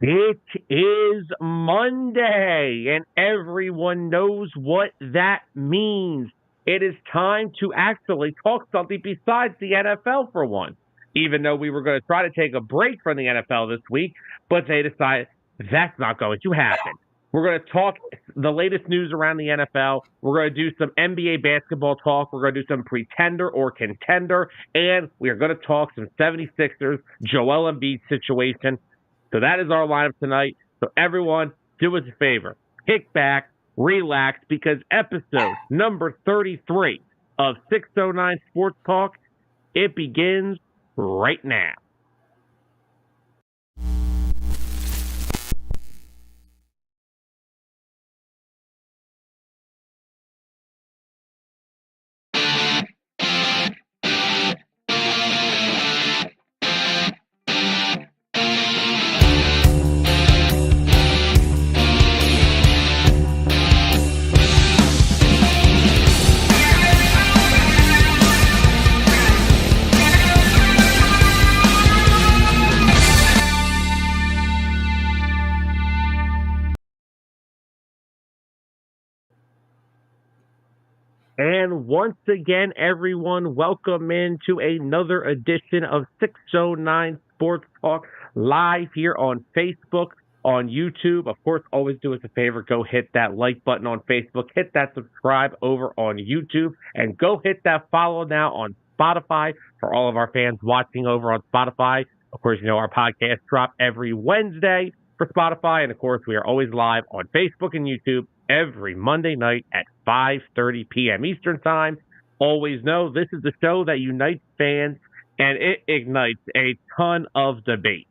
It is Monday, and everyone knows what that means. It is time to actually talk something besides the NFL for once. Even though we were going to try to take a break from the NFL this week, but they decided that's not going to happen. We're going to talk the latest news around the NFL. We're going to do some NBA basketball talk. We're going to do some pretender or contender, and we are going to talk some 76ers, Joel Embiid situation. So that is our lineup tonight. So everyone, do us a favor. Kick back, relax, because episode number 33 of 609 Sports Talk, it begins right now. And once again, everyone, welcome into another edition of 609 Sports Talk live here on Facebook, on YouTube. Of course, always do us a favor. Go hit that like button on Facebook. Hit that subscribe over on YouTube. And go hit that follow now on Spotify for all of our fans watching over on Spotify. Of course, you know our podcasts drop every Wednesday for Spotify. And, of course, we are always live on Facebook and YouTube every Monday night at 5:30 p.m. Eastern Time. Always know this is the show that unites fans, and it ignites a ton of debate.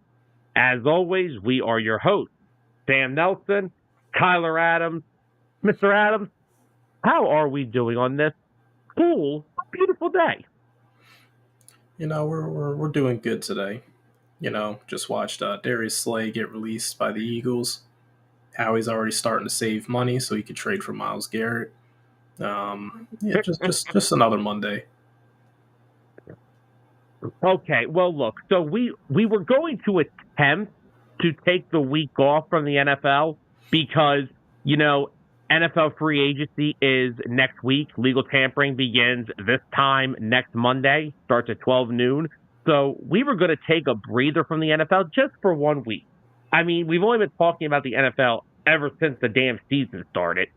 As always, we are your hosts, Sam Nelson, Tyler Adams. Mr. Adams, how are we doing on this cool, beautiful day? You know, we're doing good today. You know, just watched Darius Slay get released by the Eagles. Howie's already starting to save money so he could trade for Myles Garrett. Just another Monday. Okay, well, look, so we were going to attempt to take the week off from the NFL because, you know, NFL free agency is next week. Legal tampering begins this time next Monday, starts at 12 noon. So we were going to take a breather from the NFL just for 1 week. I mean, we've only been talking about the NFL ever since the damn season started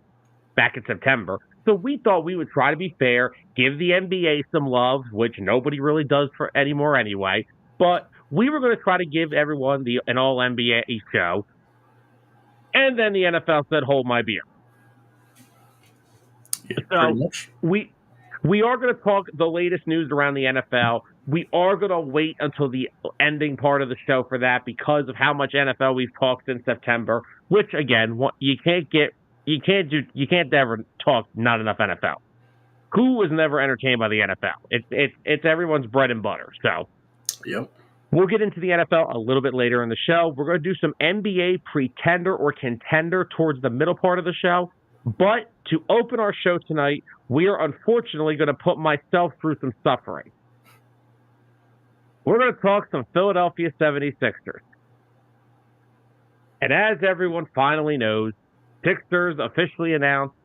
back in September. So we thought we would try to be fair, give the NBA some love, which nobody really does for anymore anyway. But we were going to try to give everyone an all NBA show. And then the NFL said, hold my beer. Yeah, pretty much. We are going to talk the latest news around the NFL. We are going to wait until the ending part of the show for that because of how much NFL we've talked in September, which again, you can't ever talk not enough NFL. Who was never entertained by the NFL? It's everyone's bread and butter. So, yep. We'll get into the NFL a little bit later in the show. We're going to do some NBA pretender or contender towards the middle part of the show. But to open our show tonight, we are unfortunately going to put myself through some suffering. We're going to talk some Philadelphia 76ers. And as everyone finally knows, Sixers officially announced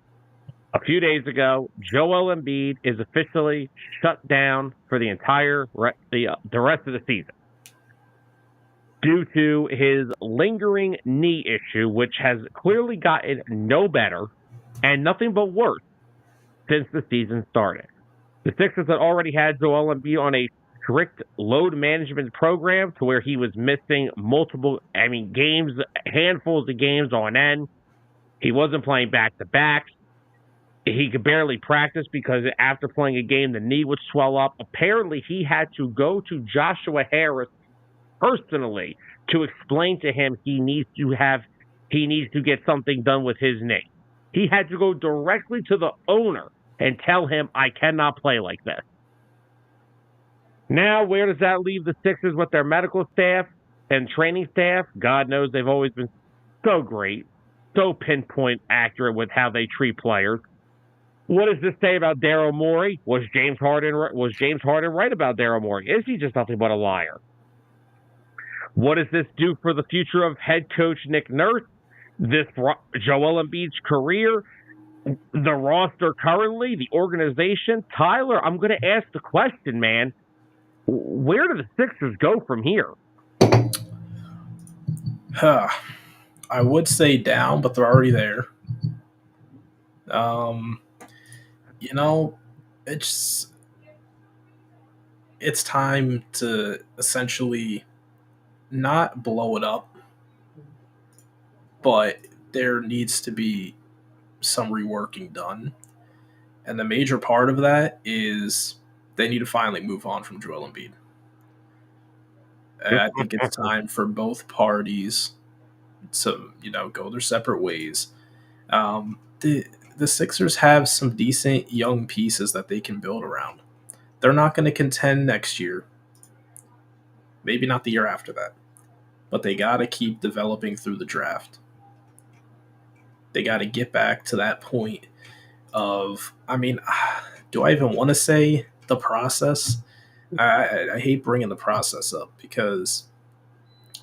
a few days ago, Joel Embiid is officially shut down for the entire the rest of the season due to his lingering knee issue, which has clearly gotten no better and nothing but worse since the season started. The Sixers had already had Joel Embiid on a strict load management program to where he was missing games, handfuls of games on end. He wasn't playing back-to-backs. He could barely practice because after playing a game, the knee would swell up. Apparently, he had to go to Joshua Harris personally to explain to him he needs to get something done with his knee. He had to go directly to the owner and tell him, I cannot play like this. Now, where does that leave the Sixers with their medical staff and training staff? God knows they've always been so great, so pinpoint accurate with how they treat players. What does this say about Daryl Morey? Was James Harden right about Daryl Morey? Is he just nothing but a liar? What does this do for the future of head coach Nick Nurse? This Joel Embiid's career, the roster currently, the organization? Tyler, I'm going to ask the question, man. Where do the Sixers go from here? I would say down, but they're already there. You know, it's time to essentially not blow it up, but there needs to be some reworking done. And the major part of that is they need to finally move on from Joel Embiid. I think it's time for both parties to, go their separate ways. The Sixers have some decent young pieces that they can build around. They're not going to contend next year. Maybe not the year after that. But they got to keep developing through the draft. They got to get back to that point of, do I even want to say the process? I hate bringing the process up because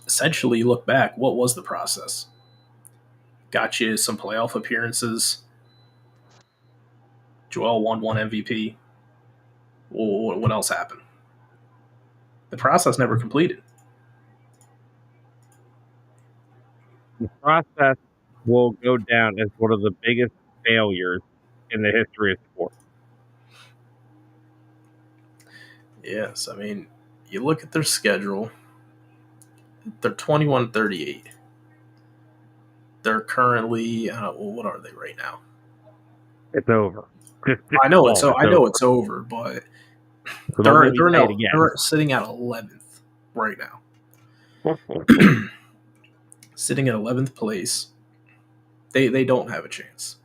essentially, you look back, what was the process? Got you some playoff appearances. Joel won one MVP. What else happened? The process never completed. The process will go down as one of the biggest failures in the history of sports. Yes, you look at their schedule. They're 21-38. They're currently, what are they right now? It's over. I know it's over, but they're sitting at 11th right now. Sitting at 11th place. They don't have a chance.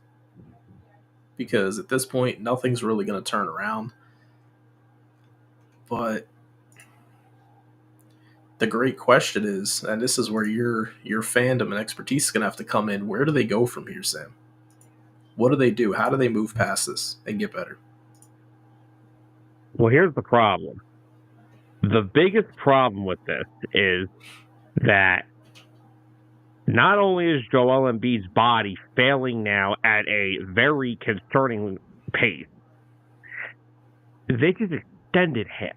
Because at this point, nothing's really going to turn around. But the great question is, and this is where your fandom and expertise is going to have to come in, where do they go from here, Sam? What do they do? How do they move past this and get better? Well, here's the problem. The biggest problem with this is that not only is Joel Embiid's body failing now at a very concerning pace, they just extended him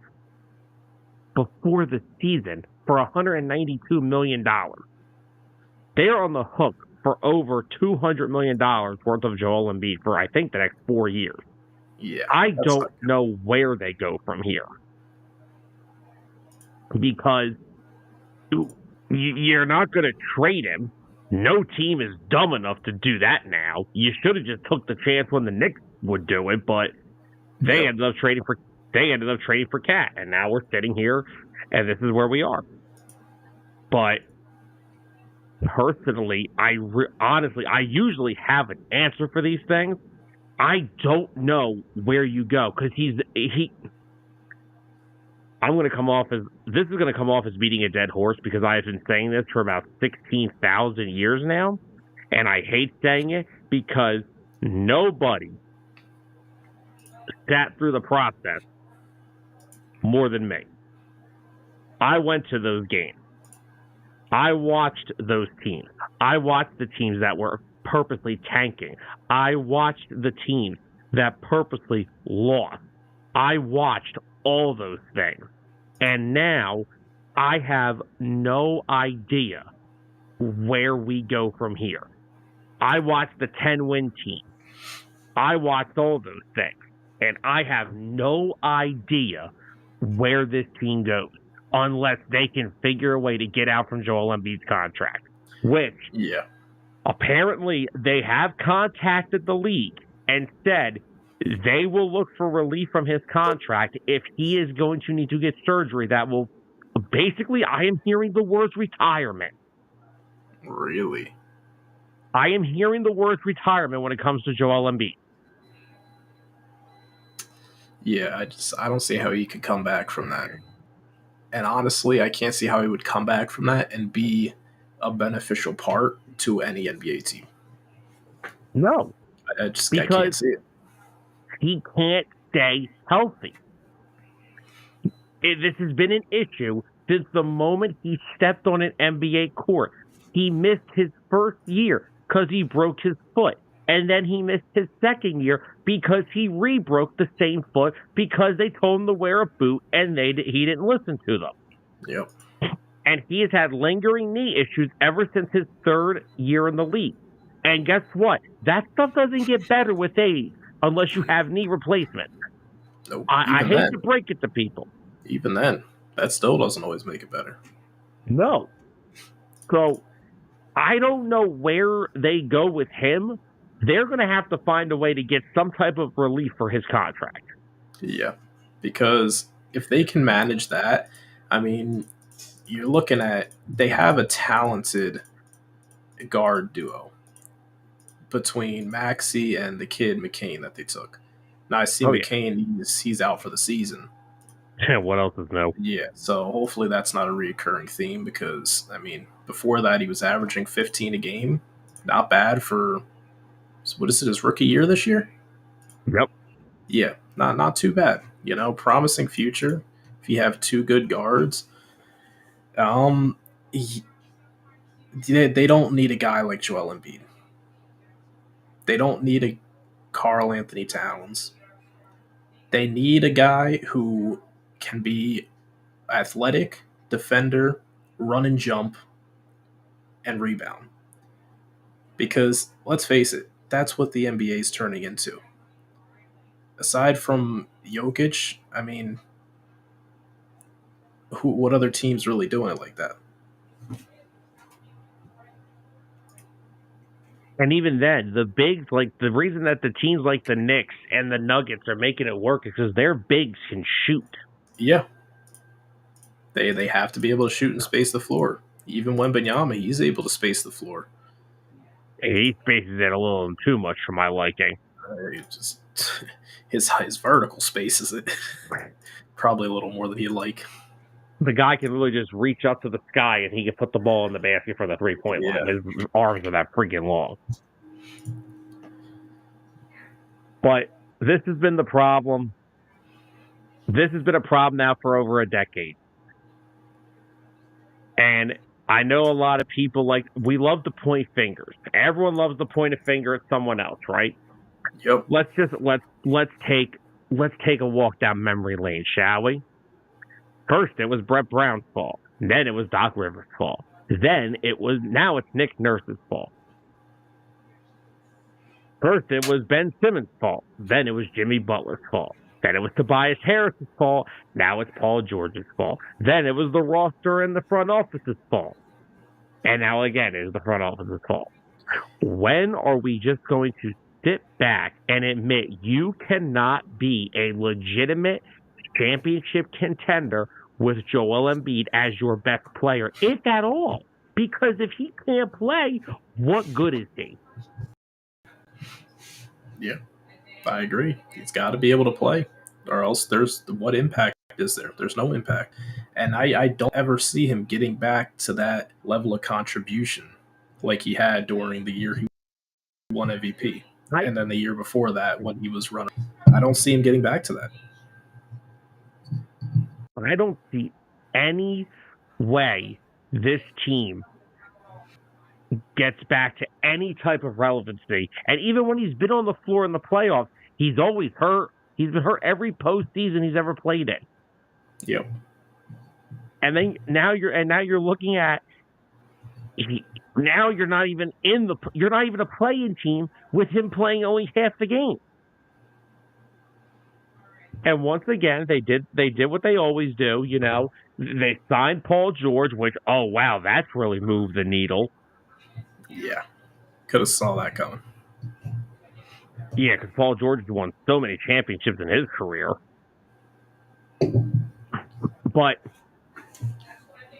before the season for $192 million. They are on the hook for over $200 million worth of Joel Embiid for, I think, the next 4 years. Yeah, I don't know where they go from here. Because you're not going to trade him. No team is dumb enough to do that now. You should have just took the chance when the Knicks would do it, but they ended up trading for Cat, and now we're sitting here, and this is where we are. But personally, honestly, I usually have an answer for these things. I don't know where you go because I'm going to come off as beating a dead horse because I have been saying this for about 16,000 years now, and I hate saying it because nobody sat through the process more than me. I went to those games. I watched those teams. I watched the teams that were purposely tanking. I watched the teams that purposely lost. I watched all those things. And now I have no idea where we go from here. I watched the 10-win team. I watched all those things. And I have no idea where this team goes unless they can figure a way to get out from Joel Embiid's contract, which apparently they have contacted the league and said they will look for relief from his contract if he is going to need to get surgery that will basically, I am hearing the words retirement. Really? I am hearing the words retirement when it comes to Joel Embiid. Yeah, I don't see how he could come back from that. And honestly, I can't see how he would come back from that and be a beneficial part to any NBA team. No. I can't see it. He can't stay healthy. This has been an issue since the moment he stepped on an NBA court. He missed his first year because he broke his foot. And then he missed his second year because he re-broke the same foot because they told him to wear a boot and he didn't listen to them. Yep. And he has had lingering knee issues ever since his third year in the league. And guess what? That stuff doesn't get better with age unless you have knee replacement. Nope. I hate to break it to people. Even then, that still doesn't always make it better. No. So I don't know where they go with him. They're going to have to find a way to get some type of relief for his contract. Yeah, because if they can manage that, I mean, you're looking at, they have a talented guard duo between Maxey and the kid McCain that they took. Now I see McCain, he's out for the season. What else is new? Yeah, so hopefully that's not a reoccurring theme because, I mean, before that he was averaging 15 a game. Not bad for, what is it, his rookie year this year? Yep. Yeah, not too bad. You know, promising future if you have two good guards. They don't need a guy like Joel Embiid. They don't need a Karl Anthony Towns. They need a guy who can be athletic, defender, run and jump, and rebound. Because, let's face it, that's what the NBA is turning into. Aside from Jokic, I mean, what other team's really doing it like that? And even then, the bigs, like the reason that the teams like the Knicks and the Nuggets are making it work is because their bigs can shoot. Yeah. They have to be able to shoot and space the floor. Even Wembanyama, he's able to space the floor. He spaces it a little too much for my liking. Just his vertical spaces it probably a little more than he'd like. The guy can really just reach up to the sky and he can put the ball in the basket for the 3-point line. His arms are that freaking long. But this has been the problem. This has been a problem now for over a decade. And I know a lot of people, like, we love to point fingers. Everyone loves to point a finger at someone else, right? Yep. Let's take a walk down memory lane, shall we? First, it was Brett Brown's fault. Then it was Doc Rivers' fault. Now it's Nick Nurse's fault. First, it was Ben Simmons' fault. Then it was Jimmy Butler's fault. Then it was Tobias Harris's fault. Now it's Paul George's fault. Then it was the roster and the front office's fault. And now again, it is the front office's fault. When are we just going to sit back and admit you cannot be a legitimate championship contender with Joel Embiid as your best player, if at all? Because if he can't play, what good is he? Yeah, I agree. He's got to be able to play, or else what impact is there? There's no impact. And I don't ever see him getting back to that level of contribution like he had during the year he won MVP. Right. And then the year before that when he was running. I don't see him getting back to that. I don't see any way this team gets back to any type of relevancy. And even when he's been on the floor in the playoffs, he's always hurt. He's been hurt every postseason he's ever played in. Yep. And then now you're looking at now you're not even a play-in team with him playing only half the game. And once again, they did what they always do. You know, they signed Paul George, which, oh wow, that's really moved the needle. Yeah, could have saw that coming. Yeah, because Paul George has won so many championships in his career. But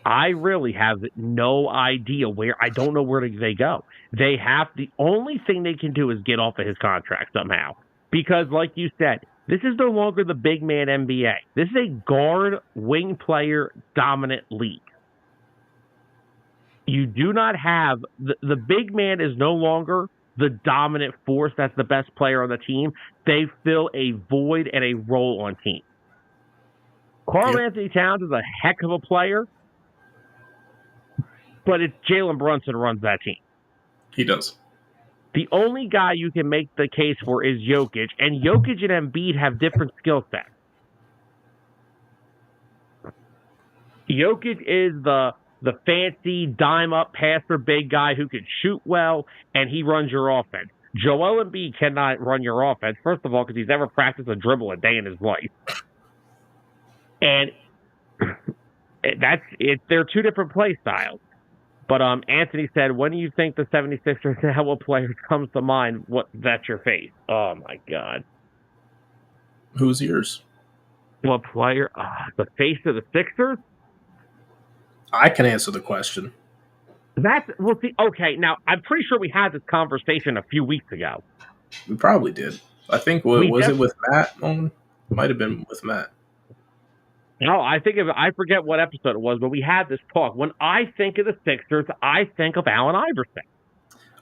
I really have no idea where. I don't know where they go. The only thing they can do is get off of his contract somehow. Because, like you said, this is no longer the big man NBA. This is a guard, wing player, dominant league. You do not have the big man is no longer the dominant force that's the best player on the team. They fill a void and a role on team. Karl Anthony Towns is a heck of a player, but it's Jalen Brunson runs that team. He does. The only guy you can make the case for is Jokic, and Jokic and Embiid have different skill sets. Jokic is the fancy dime-up passer big guy who can shoot well, and he runs your offense. Joel Embiid cannot run your offense, first of all, because he's never practiced a dribble a day in his life. And that's it. They're two different play styles. But Anthony said, when do you think the 76ers and what player comes to mind? That's your face. Oh, my God. Who's yours? What player? The face of the Sixers? I can answer the question. We'll see. Okay, now, I'm pretty sure we had this conversation a few weeks ago. We probably did. I think, was it with Matt? It might have been with Matt. No, I forget what episode it was, but we had this talk. When I think of the Sixers, I think of Allen Iverson.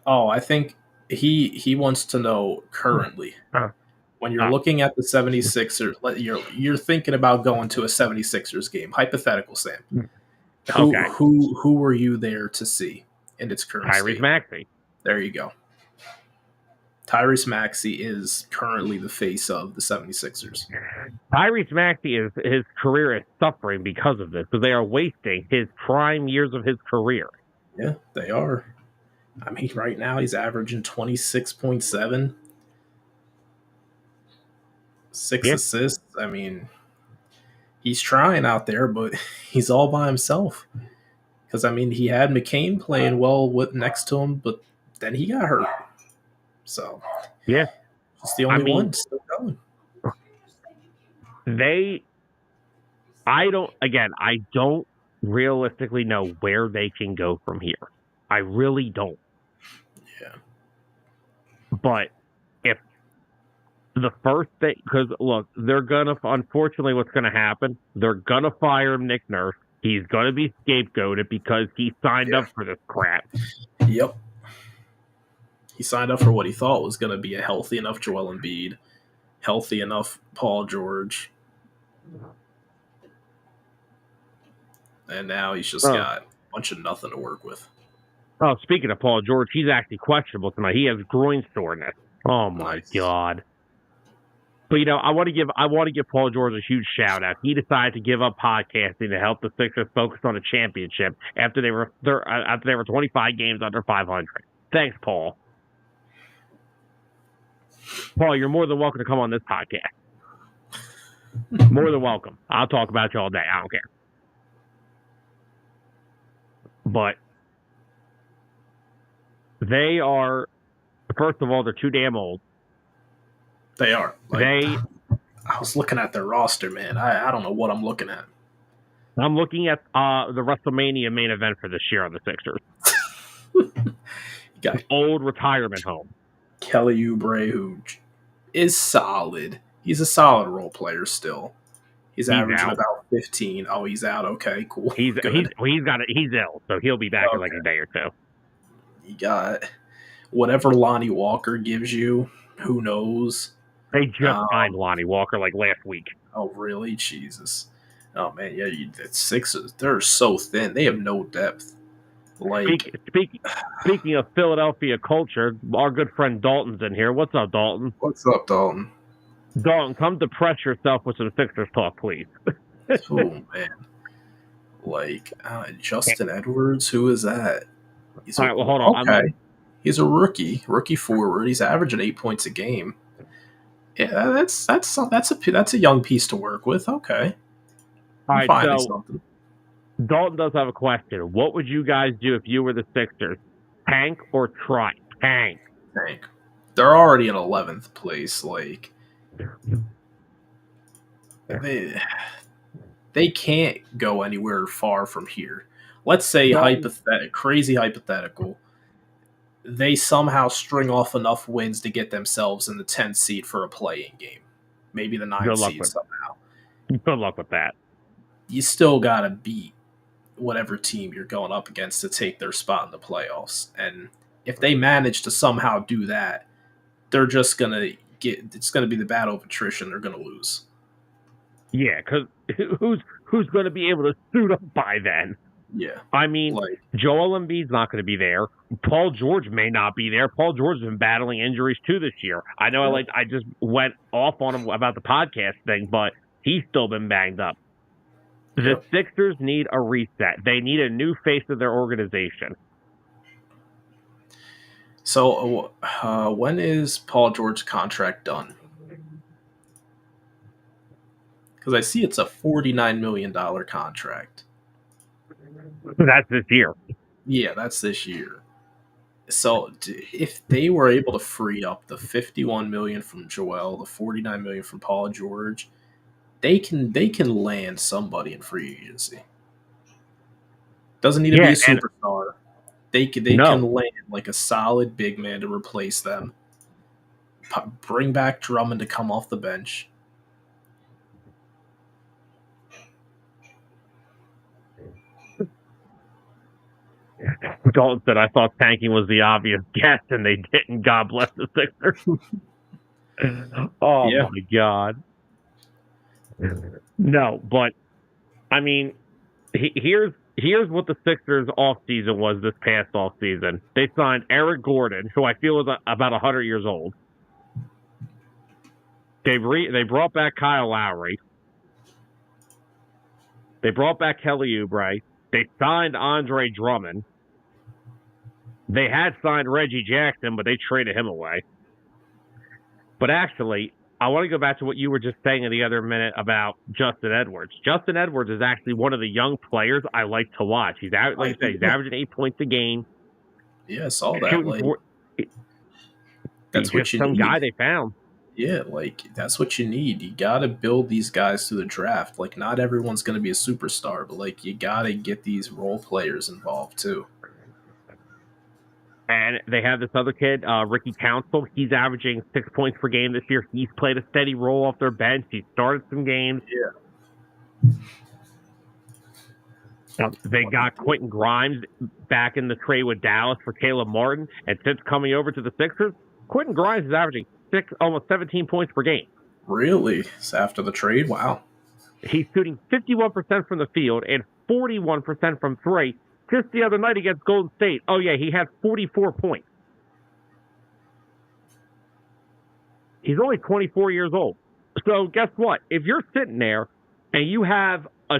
Oh, I think he wants to know currently. When you're looking at the 76ers, you're thinking about going to a 76ers game. Hypothetical, Sam. Who were you there to see in its current state? Tyrese Maxey. There you go. Tyrese Maxey is currently the face of the 76ers. Tyrese Maxey his career is suffering because of this, because they are wasting his prime years of his career. Yeah, they are. I mean, right now he's averaging 26.7. 6 assists. I mean, he's trying out there, but he's all by himself. Because, I mean, he had McCain playing well next to him, but then he got hurt. So, yeah, he's the only one still going. I don't realistically know where they can go from here. I really don't. Yeah. But if the first thing, because look, they're gonna, unfortunately, what's gonna happen? They're gonna fire Nick Nurse. He's gonna be scapegoated because he signed up for this crap. Yep. He signed up for what he thought was gonna be a healthy enough Joel Embiid, healthy enough Paul George, and now he's just got a bunch of nothing to work with. Oh, speaking of Paul George, he's actually questionable tonight. He has groin soreness. Oh my God. But I want to give Paul George a huge shout out. He decided to give up podcasting to help the Sixers focus on a championship after they were 25 games under 500. Thanks, Paul. Paul, you're more than welcome to come on this podcast. More than welcome. I'll talk about you all day. I don't care. But they are, first of all, they're too damn old. They are. I was looking at their roster, man. I don't know what I'm looking at. I'm looking at the WrestleMania main event for this year on the Sixers. Got old retirement home. Kelly Oubre, who is solid. He's a solid role player still. He's averaging about 15. Oh, he's out. Okay, cool. He's ill, so he'll be back in like a day or two. You got whatever Lonnie Walker gives you. Who knows? They just signed Lonnie Walker like last week. Oh, really? Jesus. Oh, man. Yeah, the Sixers, they're so thin. They have no depth. Speaking of Philadelphia culture, our good friend Dalton's in here. What's up, Dalton? What's up, Dalton? Dalton, come depress yourself with some Sixers talk, please. Oh, man. Justin Edwards? Who is that? All right, well, hold on. Okay. He's a rookie forward. He's averaging 8 points a game. Yeah, that's a young piece to work with. Okay. All right, so Dalton does have a question. What would you guys do if you were the Sixers? Tank or try? Tank. They're already in 11th place. They can't go anywhere far from here. Let's say crazy hypothetical. They somehow string off enough wins to get themselves in the 10th seed for a play-in game. Maybe the 9th seed somehow. Good luck with that. You still got to beat whatever team you're going up against to take their spot in the playoffs. And if they manage to somehow do that, they're just going to it's going to be the battle of attrition. They're going to lose. Yeah, because who's going to be able to suit up by then? Yeah. I mean, Joel Embiid's not going to be there. Paul George may not be there. Paul George has been battling injuries too this year. I know I just went off on him about the podcast thing, but he's still been banged up. The Sixers need a reset. They need a new face of their organization. So, when is Paul George's contract done? Because I see it's a $49 million contract. That's this year. Yeah, that's this year. So if they were able to free up the $51 million from Joel, the $49 million from Paul George, they can land somebody in free agency. Doesn't need to be a superstar. They can land like a solid big man to replace them. Bring back Drummond to come off the bench. Dalton said, I thought tanking was the obvious guess, and they didn't. God bless the Sixers. My God. No, but, I mean, here's what the Sixers' offseason was this past offseason. They signed Eric Gordon, who I feel is about 100 years old. They brought back Kyle Lowry. They brought back Kelly Oubre. They signed Andre Drummond. They had signed Reggie Jackson, but they traded him away. But actually, I want to go back to what you were just saying the other minute about Justin Edwards. Justin Edwards is actually one of the young players I like to watch. He's averaging 8 points a game. Yeah, I saw that. That's what you need. Some guy they found. Yeah, that's what you need. You got to build these guys through the draft. Not everyone's going to be a superstar, but you got to get these role players involved too. And they have this other kid, Ricky Council. He's averaging 6 points per game this year. He's played a steady role off their bench. He started some games. Yeah. They got Quentin Grimes back in the trade with Dallas for Caleb Martin. And since coming over to the Sixers, Quentin Grimes is averaging almost 17 points per game. Really? So after the trade? Wow. He's shooting 51% from the field and 41% from three. Just the other night against Golden State, he had 44 points. He's only 24 years old. So guess what? If you're sitting there and you have a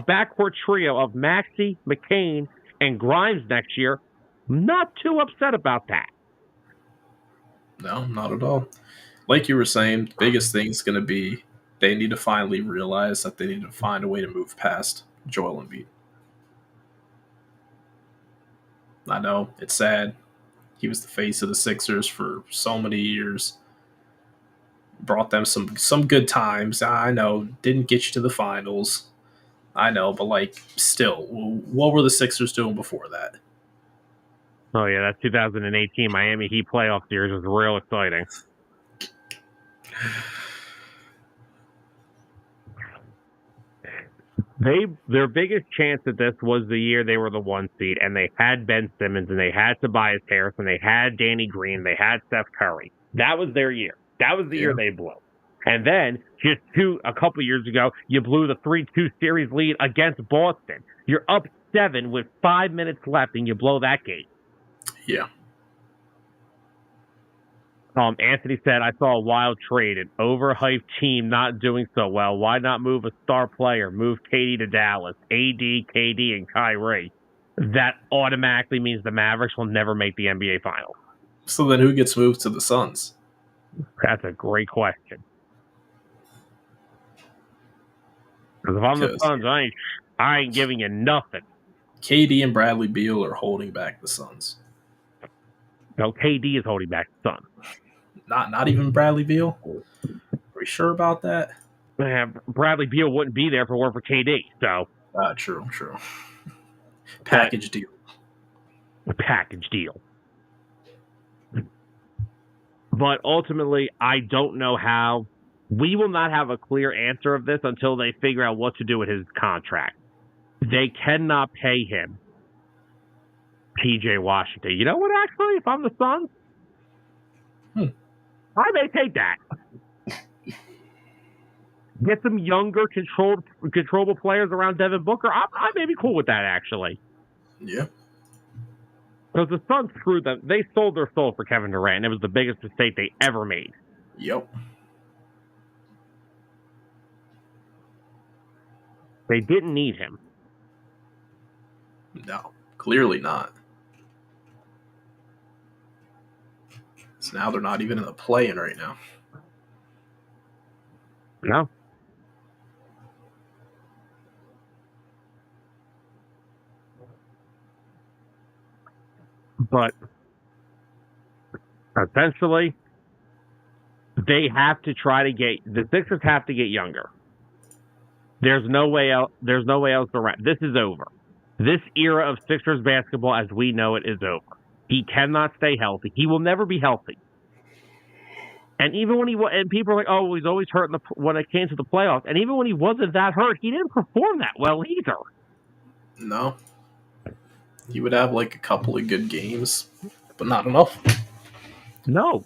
backcourt trio of Maxey, McCain, and Grimes next year, I'm not too upset about that. No, not at all. Like you were saying, the biggest thing is going to be they need to finally realize that they need to find a way to move past Joel Embiid. I know, it's sad. He was the face of the Sixers for so many years. Brought them some good times. I know, didn't get you to the finals. I know, but still, what were the Sixers doing before that? Oh, yeah, that 2018 Miami Heat playoff series was real exciting. Their biggest chance at this was the year they were the 1 seed, and they had Ben Simmons, and they had Tobias Harris, and they had Danny Green, they had Steph Curry. That was their year. That was the year they blew. And then, just a couple years ago, you blew the 3-2 series lead against Boston. You're up 7 with 5 minutes left, and you blow that game. Yeah. Anthony said, I saw a wild trade, an overhyped team not doing so well. Why not move a star player? Move KD to Dallas. AD, KD, and Kyrie. That automatically means the Mavericks will never make the NBA Finals. So then who gets moved to the Suns? That's a great question. Because if I'm the Suns, I ain't giving you nothing. KD and Bradley Beal are holding back the Suns. No, KD is holding back the Suns. Not even Bradley Beal? Are we sure about that? Bradley Beal wouldn't be there if it weren't for KD. So, true. Package deal. Package deal. But ultimately, I don't know how. We will not have a clear answer of this until they figure out what to do with his contract. They cannot pay him PJ Washington. You know what, actually, if I'm the Suns? I may take that. Get some younger, controllable players around Devin Booker. I may be cool with that, actually. Yeah. Because the Suns screwed them. They sold their soul for Kevin Durant, and it was the biggest mistake they ever made. Yep. They didn't need him. No, clearly not. So now they're not even in the play-in right now. No. But essentially, they have to try to the Sixers have to get younger. There's no way else. There's no way else around. This is over. This era of Sixers basketball, as we know it, is over. He cannot stay healthy. He will never be healthy. And even when people are like, oh, he's always hurt when it came to the playoffs. And even when he wasn't that hurt, he didn't perform that well either. No. He would have like a couple of good games, but not enough. No.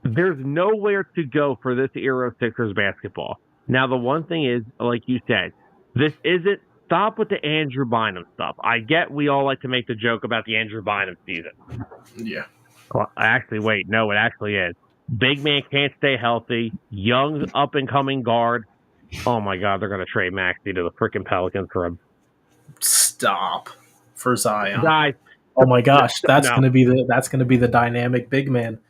There's nowhere to go for this era of Sixers basketball. Now, the one thing is, like you said, this isn't. Stop with the Andrew Bynum stuff. I get we all like to make the joke about the Andrew Bynum season. Yeah. Well, actually, wait. No, it actually is. Big man can't stay healthy. Young, up-and-coming guard. Oh, my God, they're going to trade Maxey to the freaking Pelicans for him. Stop. For Zion. Guys. Oh, my gosh. That's going to be the dynamic big man.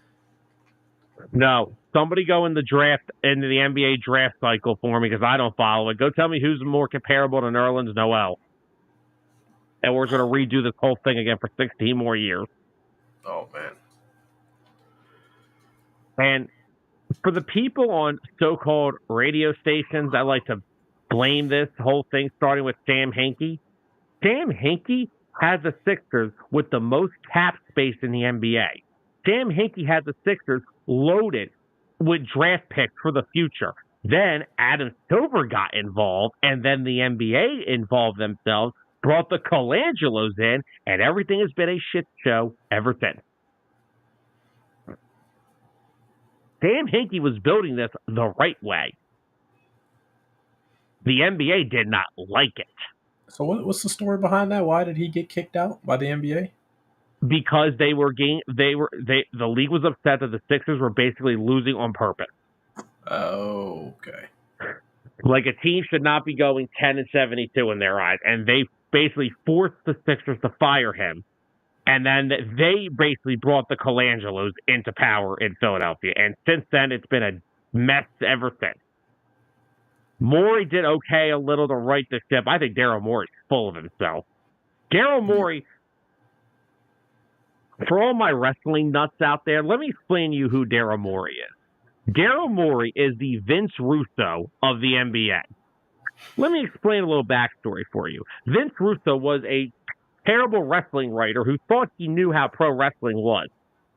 No. Somebody go into the NBA draft cycle for me because I don't follow it. Go tell me who's more comparable to Nerlens Noel. And we're going to redo this whole thing again for 16 more years. Oh, man. And for the people on so-called radio stations that like to blame this whole thing, starting with Sam Hinkie has the Sixers with the most cap space in the NBA. Sam Hinkie had the Sixers loaded with draft picks for the future. Then Adam Silver got involved, and then the NBA involved themselves, brought the Colangelos in, and everything has been a shit show ever since. Sam Hinkie was building this the right way. The NBA did not like it. So what's the story behind that? Why did he get kicked out by the NBA? Because the league was upset that the Sixers were basically losing on purpose. Oh, okay. Like a team should not be going 10-72 in their eyes, and they basically forced the Sixers to fire him, and then they basically brought the Colangelos into power in Philadelphia, and since then it's been a mess ever since. Morey did okay a little to right the ship. I think Daryl Morey's full of himself. Daryl Morey. For all my wrestling nuts out there, let me explain to you who Daryl Morey is. Daryl Morey is the Vince Russo of the NBA. Let me explain a little backstory for you. Vince Russo was a terrible wrestling writer who thought he knew how pro wrestling was.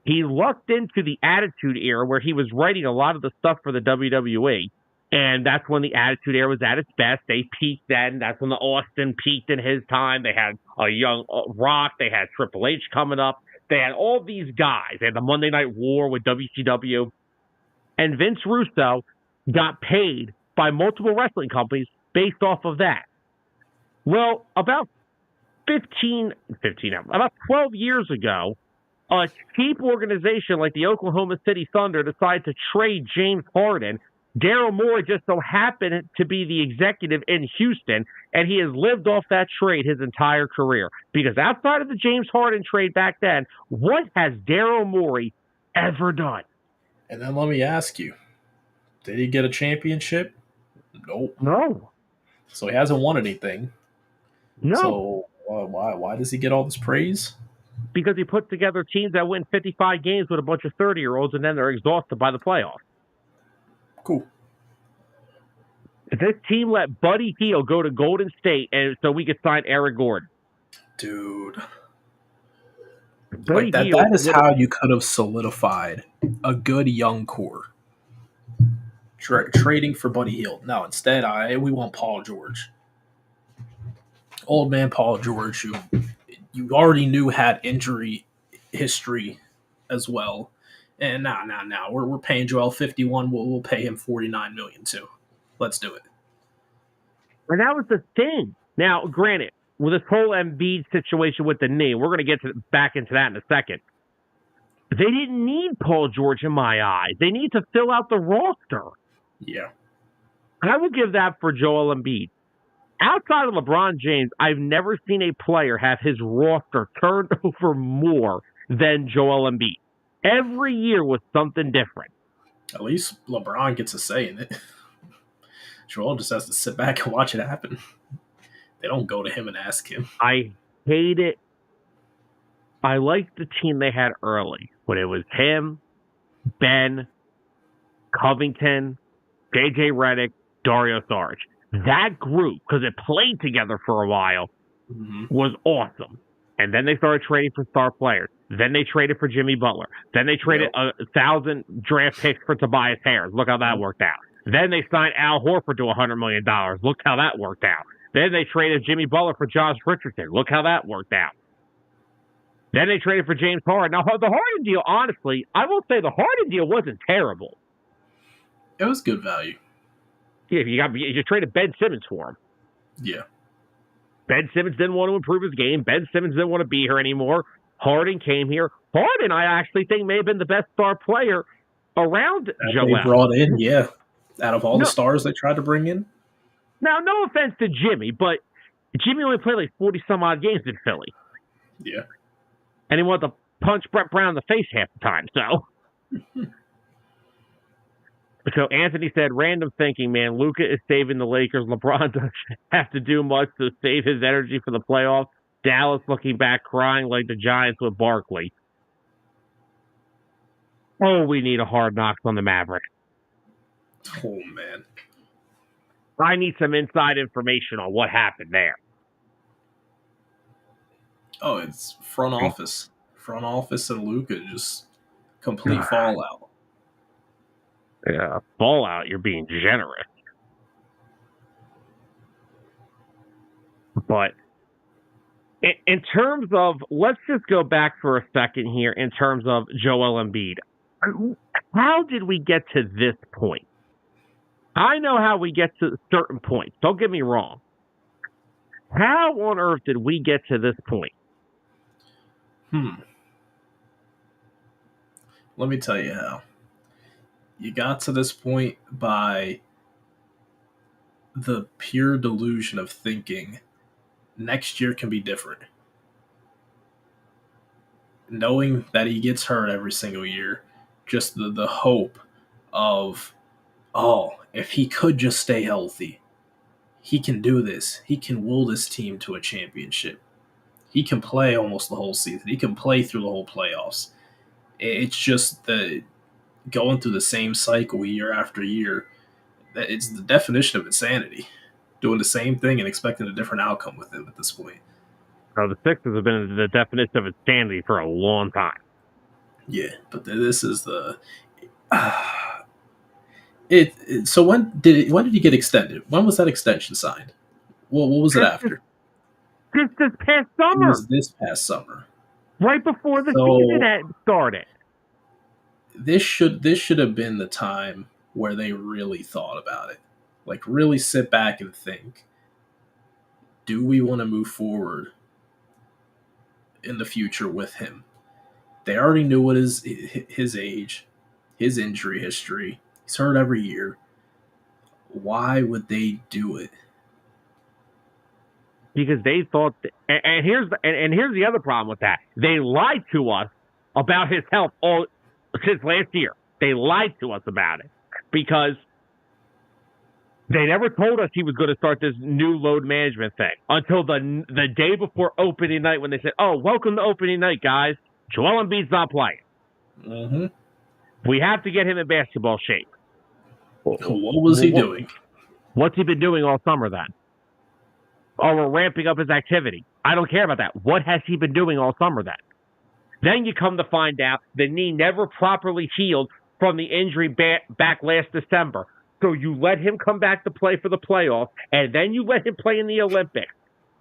He lucked into the Attitude Era where he was writing a lot of the stuff for the WWE, and that's when the Attitude Era was at its best. They peaked then. That's when the Austin peaked in his time. They had a young Rock. They had Triple H coming up. They had all these guys. They had the Monday Night War with WCW. And Vince Russo got paid by multiple wrestling companies based off of that. Well, about 12 years ago, a cheap organization like the Oklahoma City Thunder decided to trade James Harden. Daryl Morey just so happened to be the executive in Houston, and he has lived off that trade his entire career. Because outside of the James Harden trade back then, what has Daryl Morey ever done? And then let me ask you, did he get a championship? Nope. No. So he hasn't won anything. No. So why does he get all this praise? Because he put together teams that win 55 games with a bunch of 30-year-olds, and then they're exhausted by the playoffs. Cool. This team let Buddy Hield go to Golden State and so we could sign Eric Gordon. Dude. Like that is how you could have solidified a good young core. Trading for Buddy Hield. No, instead, we want Paul George. Old man Paul George, who you already knew had injury history as well. And now we're paying Joel 51. We'll pay him 49 million too. Let's do it. And that was the thing. Now, granted, with this whole Embiid situation with the knee, we're going to get back into that in a second. They didn't need Paul George in my eyes. They need to fill out the roster. Yeah. I will give that for Joel Embiid. Outside of LeBron James, I've never seen a player have his roster turned over more than Joel Embiid. Every year was something different. At least LeBron gets a say in it. Joel just has to sit back and watch it happen. They don't go to him and ask him. I hate it. I liked the team they had early when it was him, Ben, Covington, JJ Redick, Dario Saric. That group, because it played together for a while, was awesome. And then they started trading for star players. Then they traded for Jimmy Butler. Then they traded 1,000 draft picks for Tobias Harris. Look how that worked out. Then they signed Al Horford to $100 million. Look how that worked out. Then they traded Jimmy Butler for Josh Richardson. Look how that worked out. Then they traded for James Harden. Now, the Harden deal, honestly, I will say the Harden deal wasn't terrible. It was good value. Yeah, you traded Ben Simmons for him. Yeah. Ben Simmons didn't want to improve his game. Ben Simmons didn't want to be here anymore. Harden came here. Harden, I actually think, may have been the best star player around Joel. They brought in, yeah. Out of all the stars they tried to bring in. Now, no offense to Jimmy, but Jimmy only played like 40-some-odd games in Philly. Yeah. And he wanted to punch Brett Brown in the face half the time, so. So Anthony said, random thinking, man. Luka is saving the Lakers. LeBron doesn't have to do much to save his energy for the playoffs. Dallas looking back crying like the Giants with Barkley. Oh, we need a hard knocks on the Mavericks. Oh, man. I need some inside information on what happened there. Oh, it's front office. Front office and Luka, just complete fallout. Yeah, fallout, you're being generous. But in terms of, let's just go back for a second here in terms of Joel Embiid. How did we get to this point? I know how we get to certain points. Don't get me wrong. How on earth did we get to this point? Let me tell you how. You got to this point by the pure delusion of thinking next year can be different. Knowing that he gets hurt every single year, just the hope of, if he could just stay healthy, he can do this. He can will this team to a championship. He can play almost the whole season. He can play through the whole playoffs. It's just going through the same cycle year after year. It's the definition of insanity. Doing the same thing and expecting a different outcome with him at this point. Oh, the Sixers have been the definition of insanity for a long time. Yeah, but this is the. So when did he get extended? When was that extension signed? What was it after? Just this past summer. It was this past summer. Right before the season had started. This should have been the time where they really thought about it. Like, really sit back and think, do we want to move forward in the future with him? They already knew what his age, his injury history. He's hurt every year. Why would they do it? Because they thought, and here's the other problem with that. They lied to us about his health since last year. They lied to us about it because they never told us he was going to start this new load management thing until the day before opening night when they said, "Oh, welcome to opening night, guys. Joel Embiid's not playing. Mm-hmm. We have to get him in basketball shape." What was he doing? What's he been doing all summer then? Oh, we're ramping up his activity. I don't care about that. What has he been doing all summer then? Then you come to find out the knee never properly healed from the injury back last December. So you let him come back to play for the playoffs, and then you let him play in the Olympics.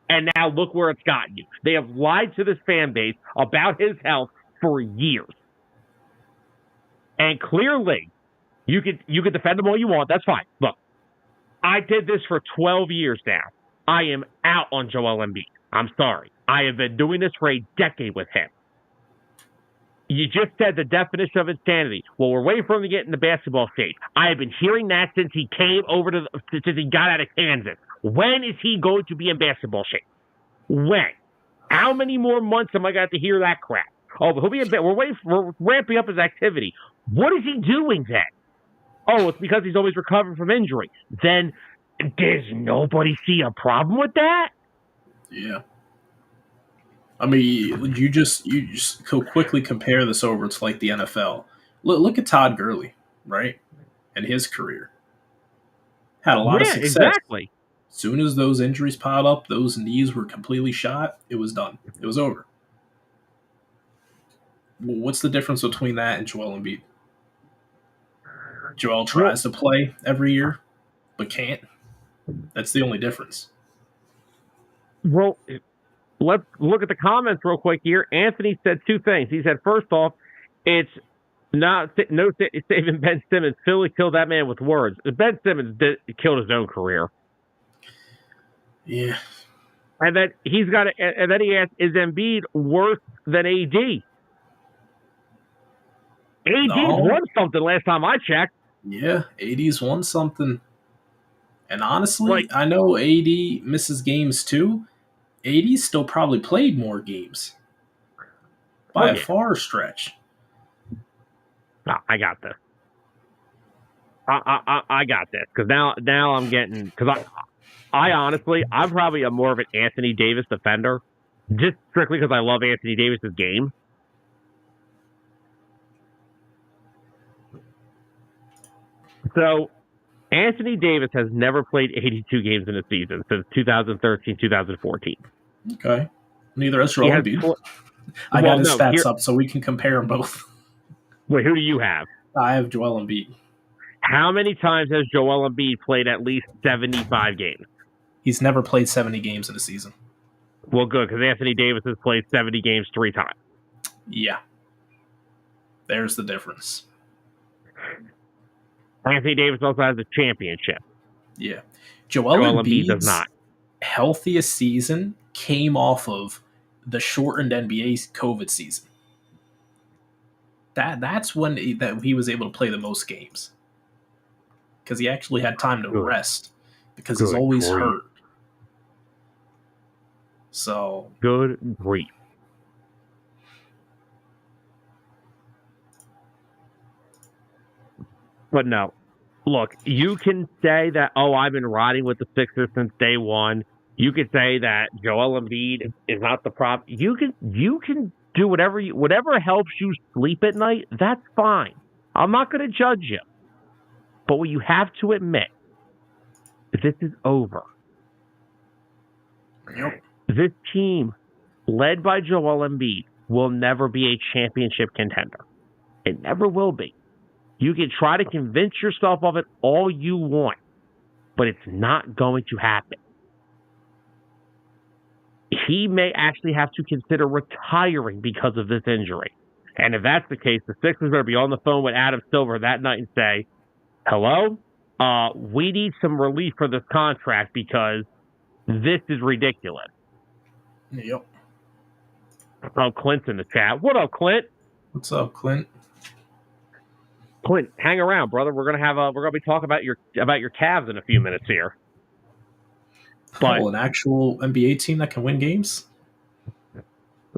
And now look where it's gotten you. They have lied to this fan base about his health for years. And clearly, you could defend him all you want. That's fine. Look, I did this for 12 years now. I am out on Joel Embiid. I'm sorry. I have been doing this for a decade with him. You just said the definition of insanity. Well, we're waiting for him to get into basketball shape. I have been hearing that since he came over since he got out of Kansas. When is he going to be in basketball shape? When? How many more months am I going to hear that crap? Oh, but he'll be in bed. We're ramping up his activity. What is he doing then? Oh, it's because he's always recovering from injury. Then does nobody see a problem with that? Yeah. I mean, you just so quickly compare this over to like the NFL. Look at Todd Gurley, right? And his career had a lot of success. Exactly. As soon as those injuries piled up, those knees were completely shot. It was done. It was over. What's the difference between that and Joel Embiid? Joel tries to play every year, but can't. That's the only difference. Well, let's look at the comments real quick here. Anthony said two things. He said, first off, it's no saving Ben Simmons. Philly killed that man with words. Ben Simmons killed his own career. Yeah. And then and then he asked, is Embiid worse than AD? AD's won something last time I checked. Yeah, AD's won something. And honestly, I know AD misses games too. AD still probably played more games by a far stretch. No, I got this. I got this because now I'm getting because I honestly I'm probably more of an Anthony Davis defender, just strictly because I love Anthony Davis's game. So Anthony Davis has never played 82 games in a season since 2013-2014. Okay. Neither has Joel Embiid. I got his stats up so we can compare them both. Wait, who do you have? I have Joel Embiid. How many times has Joel Embiid played at least 75 games? He's never played 70 games in a season. Well, good, because Anthony Davis has played 70 games 3 times. Yeah. There's the difference. Anthony Davis also has a championship. Yeah. Joel Embiid does not. Healthiest season came off of the shortened NBA COVID season. That's when he was able to play the most games. Because he actually had time to rest. Because he's always hurt. So. Good grief. But no, look, you can say that, I've been riding with the Sixers since day one. You could say that Joel Embiid is not the problem. You can do whatever helps you sleep at night. That's fine. I'm not going to judge you. But what you have to admit, this is over. Yep. This team, led by Joel Embiid, will never be a championship contender. It never will be. You can try to convince yourself of it all you want, but it's not going to happen. He may actually have to consider retiring because of this injury. And if that's the case, the Sixers better be on the phone with Adam Silver that night and say, hello, we need some relief for this contract because this is ridiculous. Yep. Oh, Clint's in the chat. What up, Clint? What's up, Clint? Clint, hang around, brother. We're gonna be talking about your Cavs in a few minutes here. But an actual NBA team that can win games?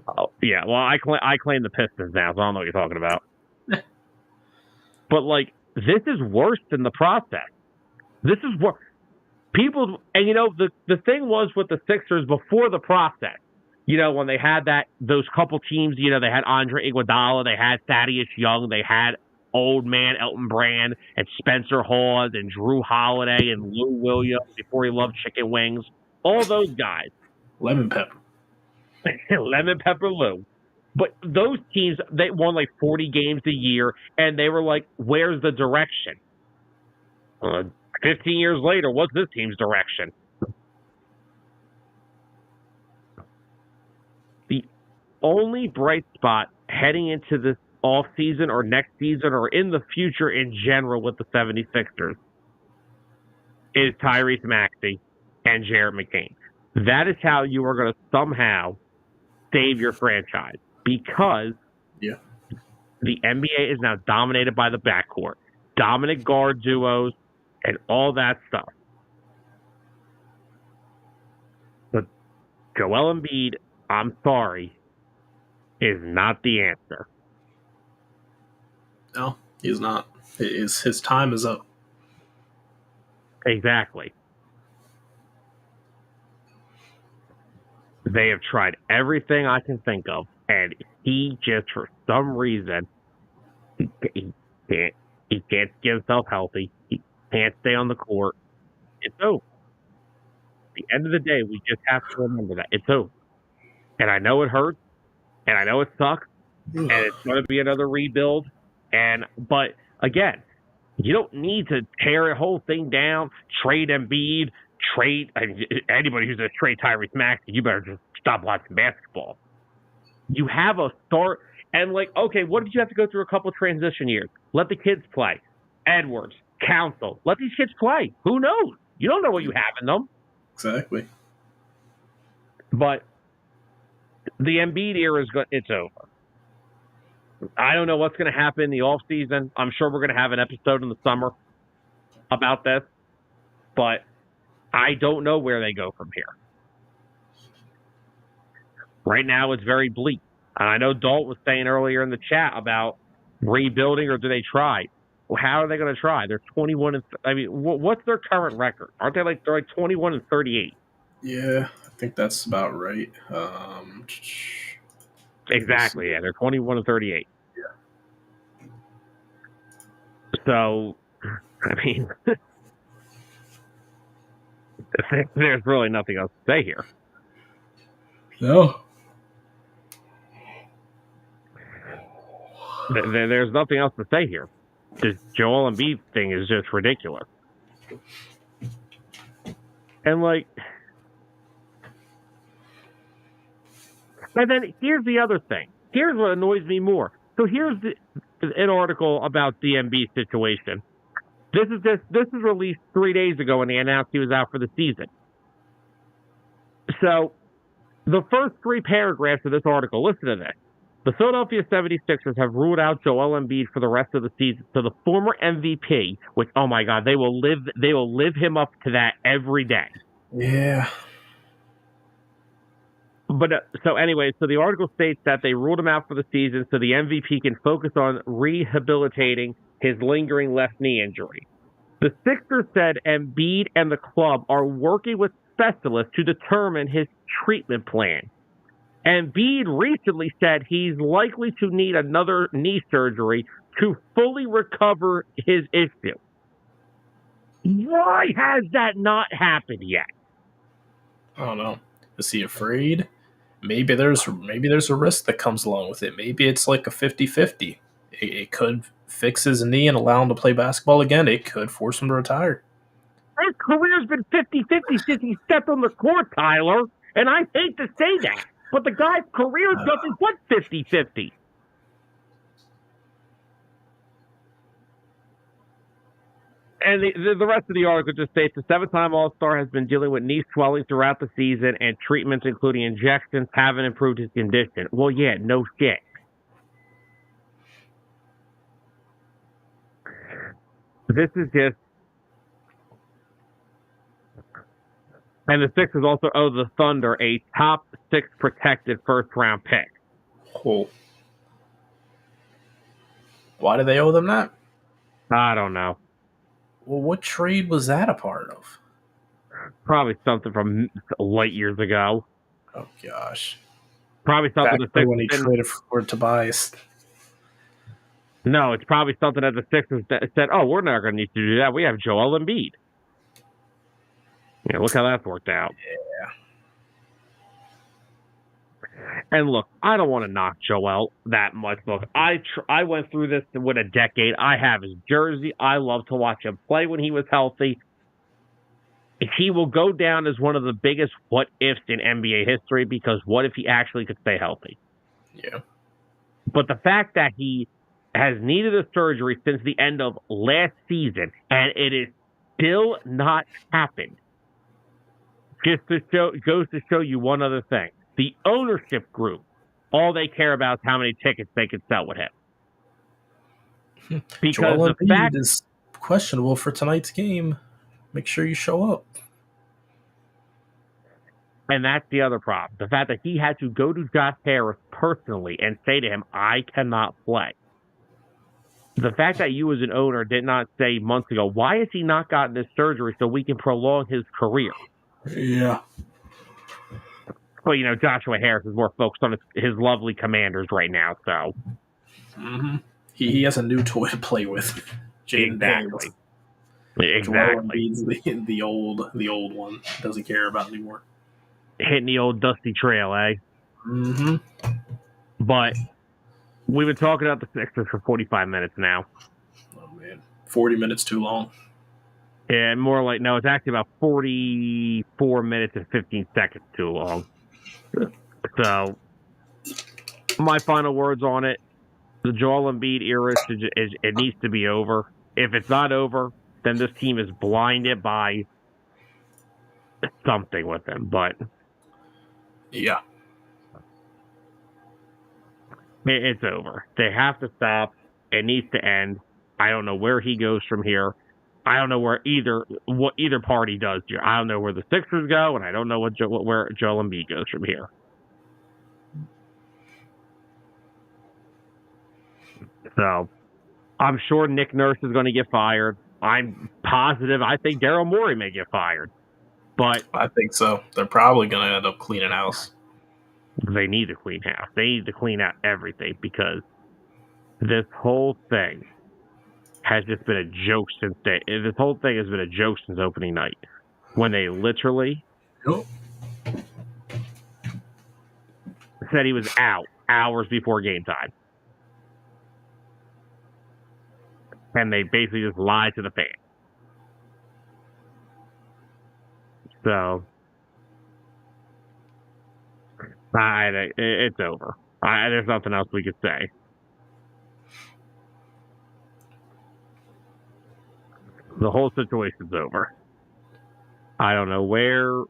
Oh, yeah. Well, I claim the Pistons now, so I don't know what you're talking about. But this is worse than the process. This is what people, and the thing was with the Sixers before the process. When they had those couple teams, they had Andre Iguodala, they had Thaddeus Young, they had old man Elton Brand and Spencer Hawes and Drew Holiday and Lou Williams before he loved chicken wings. All those guys. Lemon Pepper. Lemon Pepper Lou. But those teams, they won 40 games a year, and they were like, where's the direction? 15 years later, what's this team's direction? The only bright spot heading into this offseason or next season or in the future in general with the 76ers is Tyrese Maxey and Jarrett McCain. That is how you are going to somehow save your franchise, because the NBA is now dominated by the backcourt, dominant guard duos, and all that stuff. But Joel Embiid, I'm sorry, is not the answer. No, he's not. His time is up. Exactly. They have tried everything I can think of, and he just, for some reason, he can't get himself healthy. He can't stay on the court. It's over. At the end of the day, we just have to remember that it's over. And I know it hurts, and I know it sucks, and it's going to be another rebuild. But again, you don't need to tear the whole thing down, trade Embiid, anybody who's going to trade Tyrese Maxey, you better just stop watching basketball. You have a start, and okay, what did you have to go through a couple of transition years? Let the kids play. Edwards, Council, let these kids play. Who knows? You don't know what you have in them. Exactly. But the Embiid era it's over. I don't know what's going to happen in the offseason. I'm sure we're going to have an episode in the summer about this, but I don't know where they go from here. Right now, it's very bleak. And I know Dalt was saying earlier in the chat about rebuilding, or do they try? Well, how are they going to try? They're 21 and what's their current record? Aren't they're 21 and 38? Yeah, I think that's about right. Exactly. Yeah, they're 21 and 38. Yeah. So, there's really nothing else to say here. No. There's nothing else to say here. This Joel Embiid thing is just ridiculous. And and then here's the other thing. Here's what annoys me more. So here's an article about the Embiid situation. This is released 3 days ago when they announced he was out for the season. So the first 3 paragraphs of this article, listen to this. The Philadelphia 76ers have ruled out Joel Embiid for the rest of the season. So the former MVP, which, oh my God, they will live him up to that every day. Yeah. But so the article states that they ruled him out for the season so the MVP can focus on rehabilitating his lingering left knee injury. The Sixers said Embiid and the club are working with specialists to determine his treatment plan. Embiid recently said he's likely to need another knee surgery to fully recover his issue. Why has that not happened yet? I don't know. Is he afraid? Maybe there's a risk that comes along with it. Maybe it's like a 50-50. It could fix his knee and allow him to play basketball again. It could force him to retire. His career's been 50-50 since he stepped on the court, Tyler. And I hate to say that, but the guy's career is nothing but 50-50. And the rest of the article just states the 7-time All-Star has been dealing with knee swelling throughout the season, and treatments, including injections, haven't improved his condition. Well, yeah, no shit. This is just... And the Sixers also owe the Thunder a top 6 protected first-round pick. Oh. Why do they owe them that? I don't know. Well, what trade was that a part of? Probably something from late years ago. Oh, gosh. Probably something the Sixers when he traded for Tobias. No, it's probably something that the Sixers said, oh, we're not going to need to do that. We have Joel Embiid. Yeah, look how that's worked out. Yeah. And look, I don't want to knock Joel that much. Look, I went through this with a decade. I have his jersey. I love to watch him play when he was healthy. He will go down as one of the biggest what-ifs in NBA history, because what if he actually could stay healthy? Yeah. But the fact that he has needed a surgery since the end of last season and it is still not happened goes to show you one other thing. The ownership group, all they care about is how many tickets they can sell with him. Because Joel the fact Embiid is questionable for tonight's game. Make sure you show up. And that's the other problem. The fact that he had to go to Josh Harris personally and say to him, I cannot play. The fact that you as an owner did not say months ago, why has he not gotten this surgery so we can prolong his career? Yeah. Well, Joshua Harris is more focused on his lovely Commanders right now, so. Mm-hmm. He has a new toy to play with. Jaden Exactly. Daniels. Joel Exactly. Embiid's the old one. Doesn't care about anymore. Hitting the old dusty trail, eh? Mm-hmm. But we've been talking about the Sixers for 45 minutes now. Oh, man. 40 minutes too long. And more like, no, it's actually about 44 minutes and 15 seconds too long. So, my final words on it, the Joel Embiid era, it needs to be over. If it's not over, then this team is blinded by something with him. But yeah, it's over. They have to stop. It needs to end. I don't know where he goes from here. I don't know what either party does here. I don't know where the Sixers go, and I don't know where Joel Embiid goes from here. So, I'm sure Nick Nurse is going to get fired. I'm positive. I think Daryl Morey may get fired. But I think so. They're probably going to end up cleaning house. They need to clean house. They need to clean out everything because this whole thing has just been a joke this whole thing has been a joke since opening night. When they literally said he was out hours before game time. And they basically just lied to the fans. So, it's over. There's nothing else we could say. The whole situation's over. I don't know where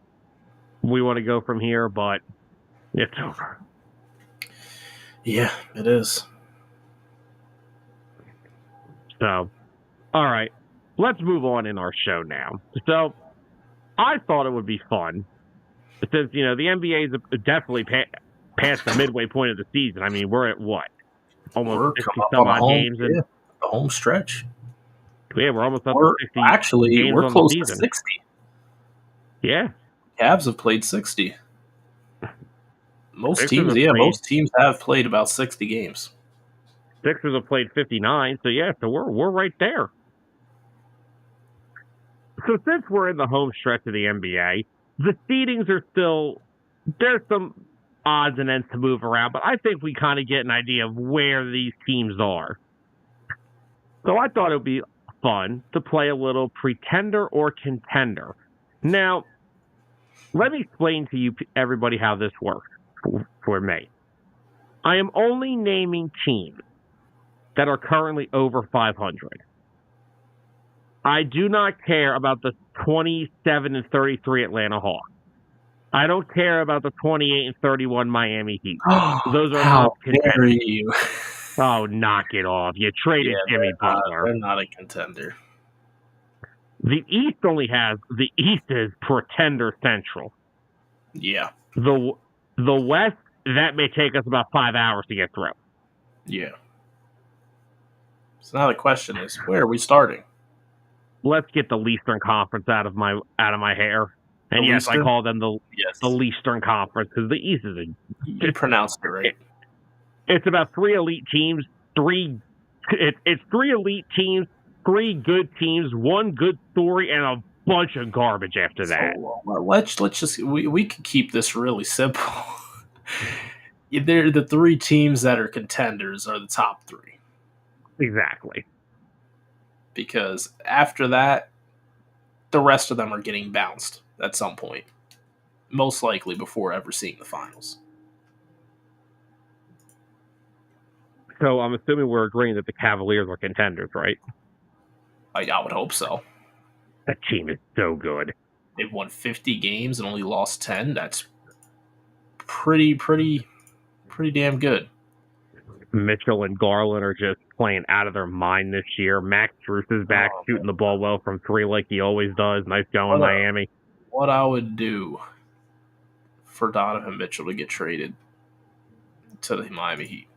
we want to go from here, but it's over. Yeah, it is. So, all right, let's move on in our show now. So, I thought it would be fun since, the NBA is definitely past the midway point of the season. I mean, we're at what? Almost 60-some-odd games. The home stretch. Yeah, we're almost up to 60 actually, games we're on close the to season. 60. Yeah. Cavs have played 60. Most teams have played about 60 games. Sixers have played 59, so we're right there. So since we're in the home stretch of the NBA, the seedings are still, there's some odds and ends to move around, but I think we kind of get an idea of where these teams are. So I thought it would be fun to play a little pretender or contender. Now, let me explain to you, everybody, how this works for me. I am only naming teams that are currently over 500. I do not care about the 27-33 Atlanta Hawks. I don't care about the 28-31 Miami Heat. Those are not contenders. You. Oh, knock it off. You traded Jimmy Butler. They're not a contender. The East is pretender central. Yeah. The West, that may take us about 5 hours to get through. Yeah. So now the question is, where are we starting? Let's get the Eastern Conference out of my hair. And yes, I call them the Eastern Conference because the East is you pronounced it right. It's about 3 elite teams, it's 3 elite teams, 3 good teams, 1 good story, and a bunch of garbage after that. Let's just we can keep this really simple. They're the 3 teams that are contenders are the top 3. Exactly. Because after that, the rest of them are getting bounced at some point. Most likely before ever seeing the finals. So I'm assuming we're agreeing that the Cavaliers are contenders, right? I would hope so. That team is so good. They've won 50 games and only lost 10. That's pretty damn good. Mitchell and Garland are just playing out of their mind this year. Max Strus is back shooting the ball well from three like he always does. Nice going, Miami. What I would do for Donovan Mitchell to get traded to the Miami Heat.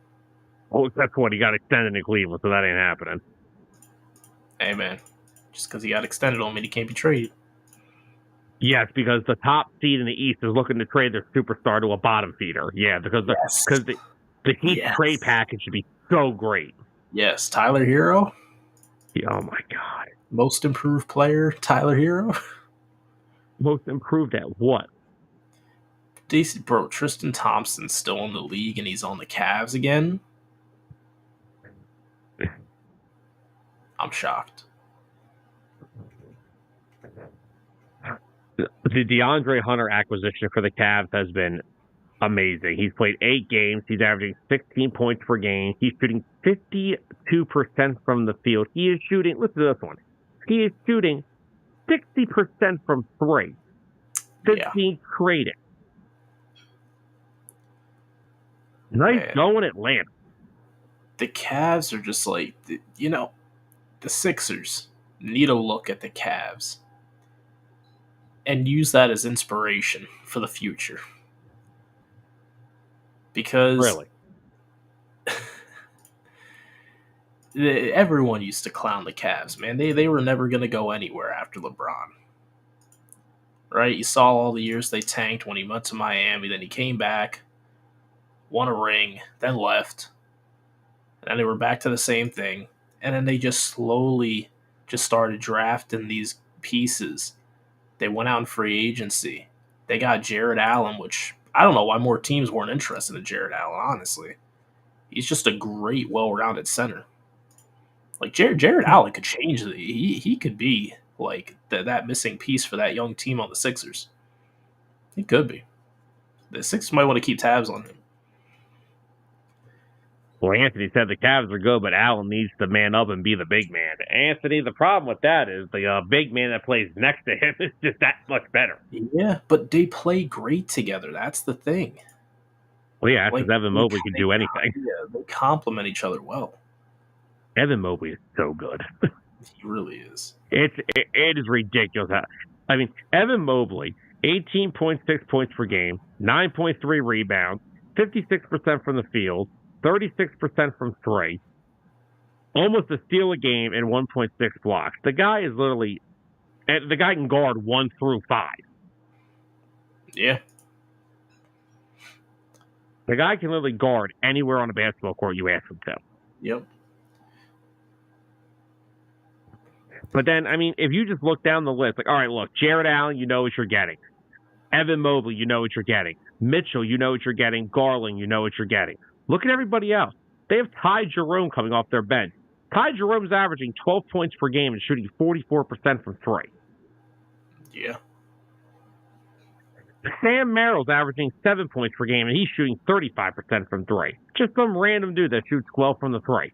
Oh, that's what he got extended in Cleveland, so that ain't happening. Hey, man. Just because he got extended don't mean he can't be traded. Yes, because the top seed in the East is looking to trade their superstar to a bottom feeder. Yeah, because the Heat trade package should be so great. Yes, Tyler Hero. Yeah, oh my God. Most improved player, Tyler Hero. Most improved at what? Bro, Tristan Thompson's still in the league and he's on the Cavs again. I'm shocked. The DeAndre Hunter acquisition for the Cavs has been amazing. He's played 8 games. He's averaging 16 points per game. He's shooting 52% from the field. He is shooting, listen to this one. He is shooting 60% from 3. 15 traded. Nice going, Atlanta. The Cavs are just like, the Sixers need to look at the Cavs and use that as inspiration for the future. Because everyone used to clown the Cavs, man. They were never going to go anywhere after LeBron. Right? You saw all the years they tanked when he went to Miami. Then he came back, won a ring, then left. And then they were back to the same thing. And then they just slowly just started drafting these pieces. They went out in free agency. They got Jared Allen, which I don't know why more teams weren't interested in Jared Allen, honestly. He's just a great, well-rounded center. Like, Jared Allen could change he could be, like, that missing piece for that young team on the Sixers. He could be. The Sixers might want to keep tabs on him. Well, Anthony said the Cavs are good, but Allen needs to man up and be the big man. Anthony, the problem with that is the big man that plays next to him is just that much better. Yeah, but they play great together. That's the thing. Well, yeah, because Evan Mobley can do anything. Yeah, they complement each other well. Evan Mobley is so good. He really is. It is ridiculous. I mean, Evan Mobley, 18.6 points per game, 9.3 rebounds, 56% from the field, 36% from 3, almost a steal a game, and 1.6 blocks. The guy is literally, the guy can guard 1 through 5. Yeah. The guy can literally guard anywhere on a basketball court you ask him to. Yep. But then, I mean, if you just look down the list, like, all right, look, Jared Allen, you know what you're getting. Evan Mobley, you know what you're getting. Mitchell, you know what you're getting. Garland, you know what you're getting. Look at everybody else. They have Ty Jerome coming off their bench. Ty Jerome's averaging 12 points per game and shooting 44% from 3. Yeah. Sam Merrill's averaging 7 points per game and he's shooting 35% from 3. Just some random dude that shoots 12 from the 3.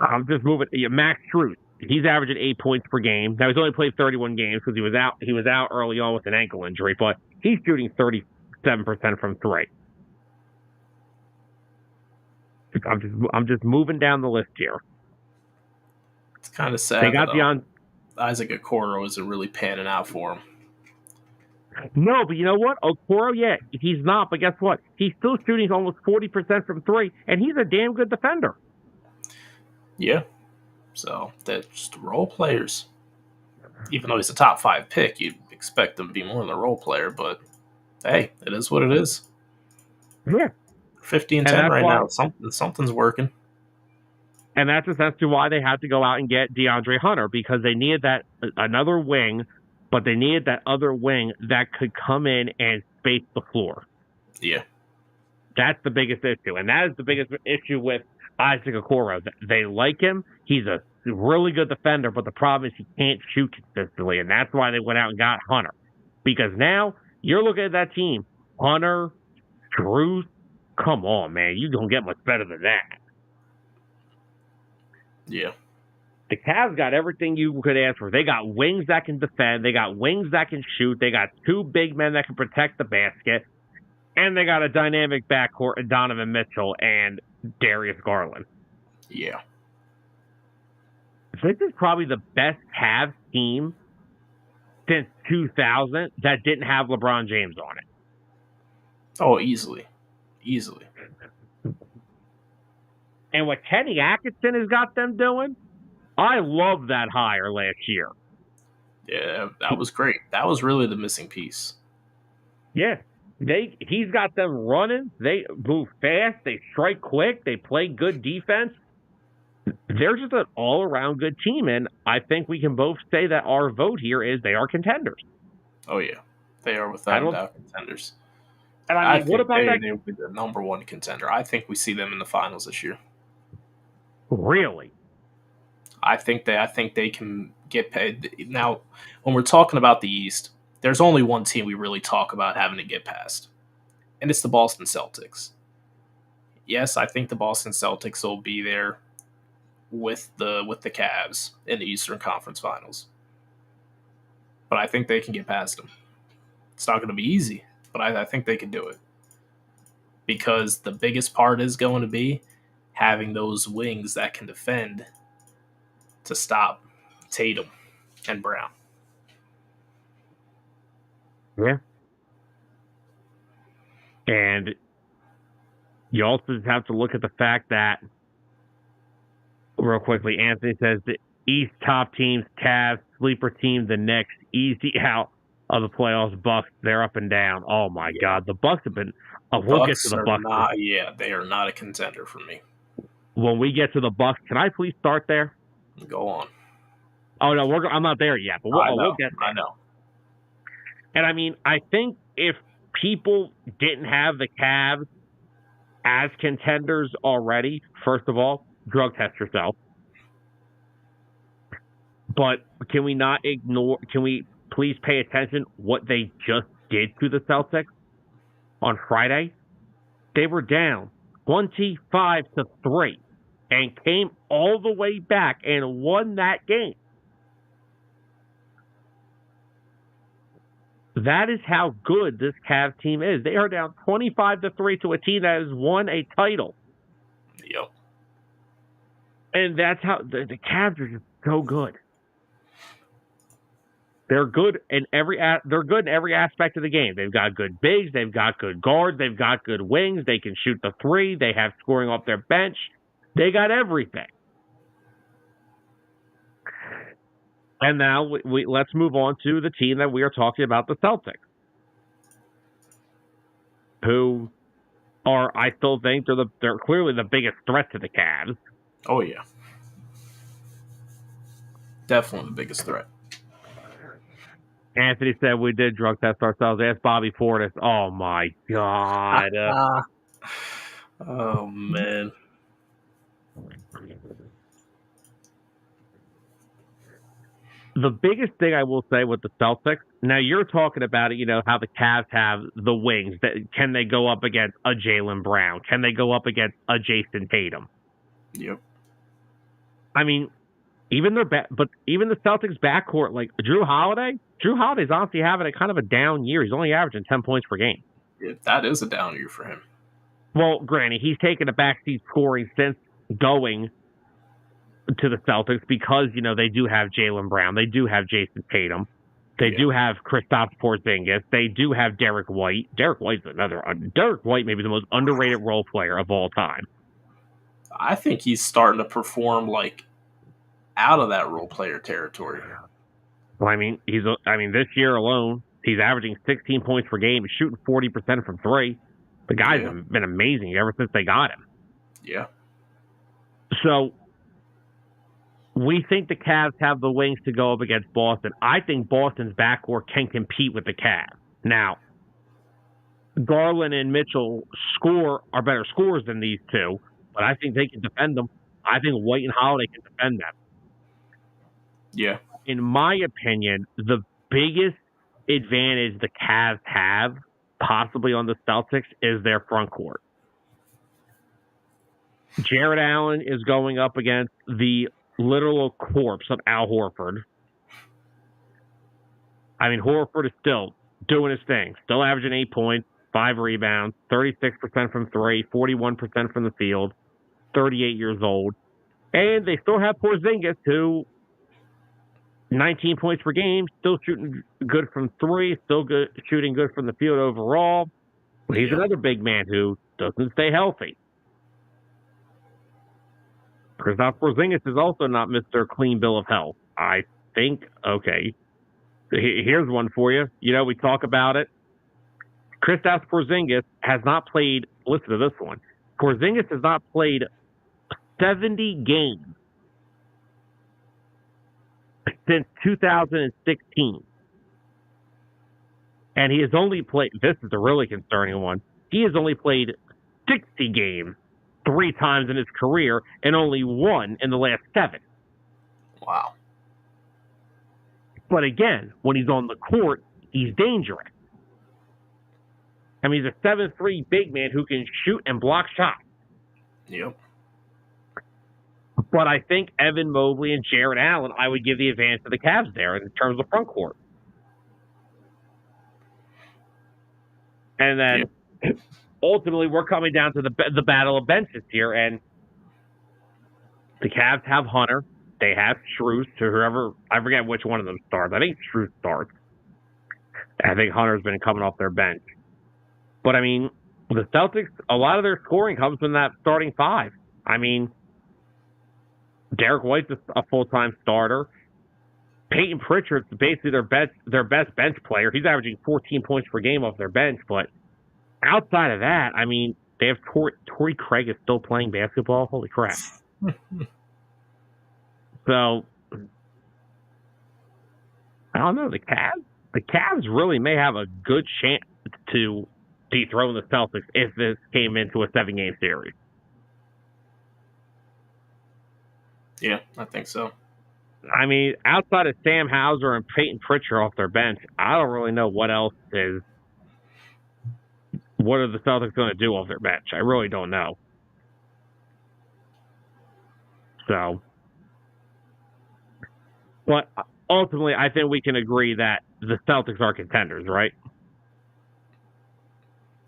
I'm just moving. Max Strus, he's averaging 8 points per game. Now he's only played 31 games because he was out. He was out early on with an ankle injury, but he's shooting 37% from 3. I'm just moving down the list here. It's kind of sad. They got Isaac Okoro isn't really panning out for him. No, but you know what? Okoro, yeah, he's not. But guess what? He's still shooting almost 40% from 3, and he's a damn good defender. Yeah. So they're just role players. Even though he's a top 5 pick, you'd expect him to be more than a role player, but hey, it is what it is. Yeah. 50 and 10 right now. Something's working. And that's essentially why they had to go out and get DeAndre Hunter, because they needed that another wing, but they needed that other wing that could come in and space the floor. Yeah. That's the biggest issue. And that is the biggest issue with Isaac Okoro. They like him. He's a really good defender, but the problem is he can't shoot consistently, and that's why they went out and got Hunter. Because now you're looking at that team: Hunter, Drew, come on, man. You don't get much better than that. Yeah. The Cavs got everything you could ask for. They got wings that can defend. They got wings that can shoot. They got two big men that can protect the basket. And they got a dynamic backcourt in Donovan Mitchell and Darius Garland. Yeah. This is probably the best Cavs team since 2000 that didn't have LeBron James on it. Oh, easily. Easily. And what Kenny Atkinson has got them doing, I love that hire last year. Yeah, that was great. That was really the missing piece. Yeah. He's got them running. They move fast. They strike quick. They play good defense. They're just an all-around good team, and I think we can both say that our vote here is they are contenders. Oh, yeah. They are without a doubt contenders. And I mean, what about that? They will be the number one contender. I think we see them in the finals this year. Really? I think they can get paid. Now, when we're talking about the East, there's only one team we really talk about having to get past, and it's the Boston Celtics. Yes, I think the Boston Celtics will be there with the Cavs in the Eastern Conference Finals. But I think they can get past them. It's not going to be easy, but I think they can do it. Because the biggest part is going to be having those wings that can defend to stop Tatum and Brown. Yeah. And you also just have to look at the fact that, real quickly, Anthony says the East top teams, Cavs, sleeper team, the Knicks, easy out of the playoffs. Bucks, they're up and down. Oh my God, the Bucks have been. We'll get to the Bucks. They are not a contender for me. When we get to the Bucks, can I please start there? Go on. Oh no, I'm not there yet, but we'll get there. I know. And I mean, I think if people didn't have the Cavs as contenders already, first of all, drug test yourself. But can we please pay attention what they just did to the Celtics on Friday? They were down 25-3 and came all the way back and won that game. That is how good this Cavs team is. They are down 25-3 to a team that has won a title. Yep. And that's how the Cavs are just so good. They're good in every aspect of the game. They've got good bigs, they've got good guards, they've got good wings, they can shoot the three, they have scoring off their bench. They got everything. And now let's move on to the team that we are talking about, the Celtics, who are, I still think, they're clearly the biggest threat to the Cavs. Oh yeah, definitely the biggest threat. Anthony said we did drug test ourselves. Ask Bobby Portis. Oh my God. Oh man. The biggest thing I will say with the Celtics, now you're talking about it, how the Cavs have the wings. Can they go up against a Jaylen Brown? Can they go up against a Jason Tatum? Yep. I mean, even the Celtics backcourt, like Drew Holiday's honestly having a kind of a down year. He's only averaging 10 points per game. Yeah, that is a down year for him. Well, granted, he's taken a backseat scoring since going to the Celtics because, they do have Jaylen Brown. They do have Jason Tatum. They do have Kristaps Porzingis. They do have Derek White. Derek White may be the most underrated role player of all time. I think he's starting to perform like out of that role player territory. Well, I mean, this year alone, he's averaging 16 points per game. He's shooting 40% from three. The guy's been amazing ever since they got him. Yeah. So we think the Cavs have the wings to go up against Boston. I think Boston's backcourt can compete with the Cavs. Now, Garland and Mitchell are better scorers than these two, but I think they can defend them. I think White and Holiday can defend them. Yeah. In my opinion, the biggest advantage the Cavs have possibly on the Celtics is their front court. Jared Allen is going up against the literal corpse of Al Horford. I mean, Horford is still doing his thing, still averaging 8 points, 5 rebounds, 36% from three, 41% from the field, 38 years old. And they still have Porzingis, who 19 points per game, still shooting good from three, still good shooting good from the field overall. But he's another big man who doesn't stay healthy. Kristaps Porzingis is also not Mr. Clean Bill of Health. I think, okay, here's one for you. You know, we talk about it. Kristaps Porzingis has not played, listen to this one. Porzingis has not played 70 games since 2016. And he has only played, this is a really concerning one, he has only played 60 games 3 times in his career and only 1 in the last 7. Wow. But again, when he's on the court, he's dangerous. I mean, he's a 7'3" big man who can shoot and block shots. Yep. But I think Evan Mobley and Jared Allen, I would give the advantage to the Cavs there in terms of front court. And then ultimately, we're coming down to the battle of benches here. And the Cavs have Hunter. They have Strus, to whoever, I forget which one of them starts. I think Strus starts. I think Hunter's been coming off their bench. But, I mean, the Celtics, a lot of their scoring comes from that starting 5. I mean, Derek White's a full-time starter. Peyton Pritchard's basically their best bench player. He's averaging 14 points per game off their bench. But outside of that, I mean, they have Torrey Craig is still playing basketball. Holy crap. So, I don't know. The Cavs really may have a good chance to dethrone the Celtics if this came into a 7-game series. Yeah, I think so. I mean, outside of Sam Hauser and Peyton Pritchard off their bench, I don't really know what else is. What are the Celtics going to do off their bench? I really don't know. So, but ultimately, I think we can agree that the Celtics are contenders, right?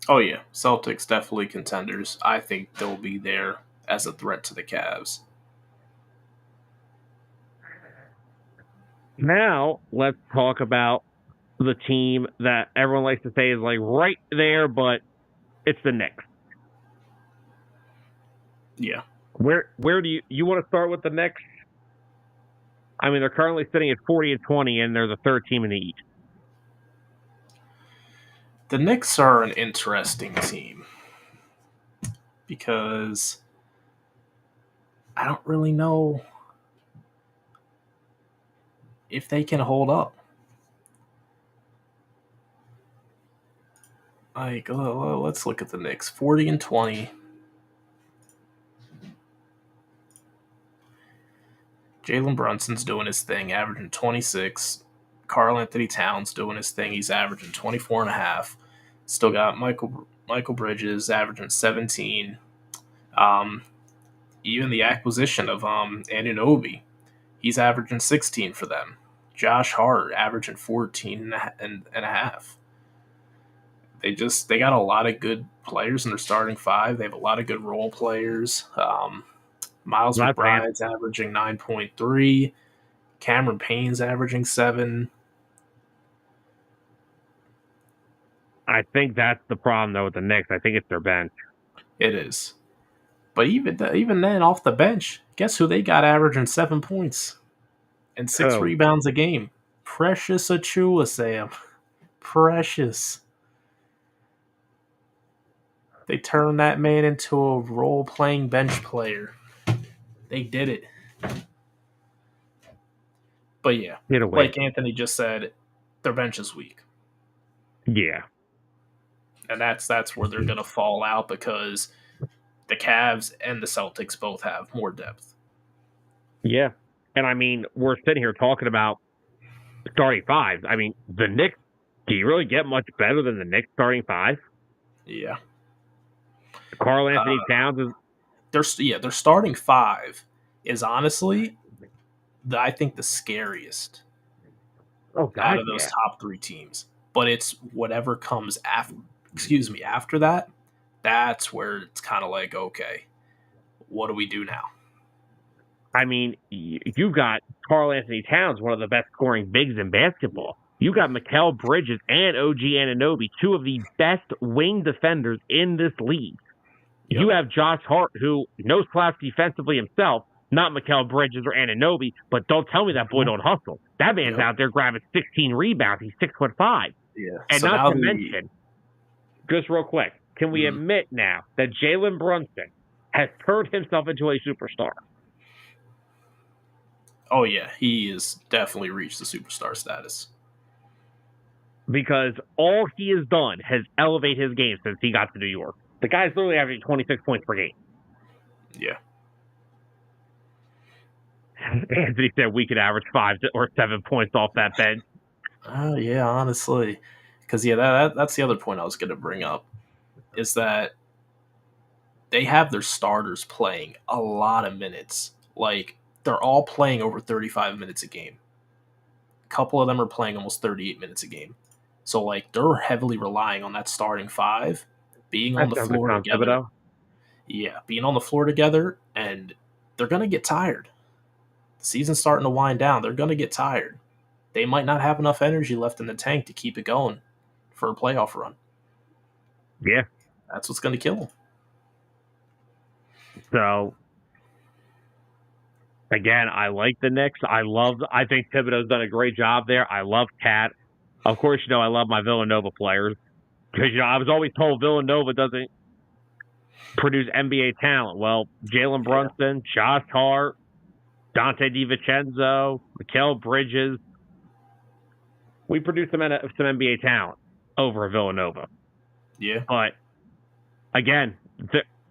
Oh, yeah. Celtics definitely contenders. I think they'll be there as a threat to the Cavs. Now, let's talk about the team that everyone likes to say is like right there, but it's the Knicks. Yeah. Where do you want to start with the Knicks? I mean, they're currently sitting at 40-20, and they're the 3rd team in the East. The Knicks are an interesting team because I don't really know if they can hold up. Like, let's look at the Knicks. 40-20. Jalen Brunson's doing his thing, averaging 26. Karl Anthony Towns doing his thing. He's averaging 24.5. Still got Michael Bridges averaging 17. Even the acquisition of Anunoby, he's averaging 16 for them. Josh Hart averaging 14 and a half. They got a lot of good players in their starting 5. They have a lot of good role players. Miles McBride's averaging 9.3. Cameron Payne's averaging 7. I think that's the problem, though, with the Knicks. I think it's their bench. It is. But even then, off the bench, guess who they got averaging 7 points and 6 rebounds a game? Precious Achiuwa, Sam. Precious. They turned that man into a role-playing bench player. They did it. But yeah, like Anthony just said, their bench is weak. Yeah. And that's where they're going to fall out because the Cavs and the Celtics both have more depth. Yeah. And I mean, we're sitting here talking about starting 5s. I mean, the Knicks Do you really get much better than the Knicks starting five? Yeah. Karl Anthony Towns is. Their starting five is honestly, I think, the scariest Oh out God, of those yeah. top three teams. But it's whatever comes after. Excuse me, after that. That's where it's kind of like, okay, what do we do now? I mean, you've got Karl Anthony Towns, one of the best scoring bigs in basketball. You got Mikal Bridges and OG Anunoby, two of the best wing defenders in this league. Yep. You have Josh Hart, who knows class defensively himself, not Mikal Bridges or Anunoby, but don't tell me that boy don't hustle. That man's out there grabbing 16 rebounds. He's 6'5". Yeah. And so not to mention, just real quick, can we admit now that Jalen Brunson has turned himself into a superstar? Oh, yeah. He has definitely reached the superstar status. Because all he has done has elevate his game since he got to New York. The guy's literally averaging 26 points per game. Yeah. Anthony said we could average 5 or 7 points off that bench. Yeah, honestly. Because, that's the other point I was going to bring up, is that they have their starters playing a lot of minutes. Like, they're all playing over 35 minutes a game. A couple of them are playing almost 38 minutes a game. So, like, they're heavily relying on that starting five being on the floor together. Thibodeau. Yeah, being on the floor together, and they're going to get tired. The season's starting to wind down. They're going to get tired. They might not have enough energy left in the tank to keep it going for a playoff run. Yeah. That's what's going to kill them. So, again, I like the Knicks. I think Thibodeau's done a great job there. I love Cat. Of course, I love my Villanova players. Because, I was always told Villanova doesn't produce NBA talent. Well, Jalen Brunson, Josh Hart, Dante DiVincenzo, Mikal Bridges. We produce some NBA talent over Villanova. Yeah. But, again,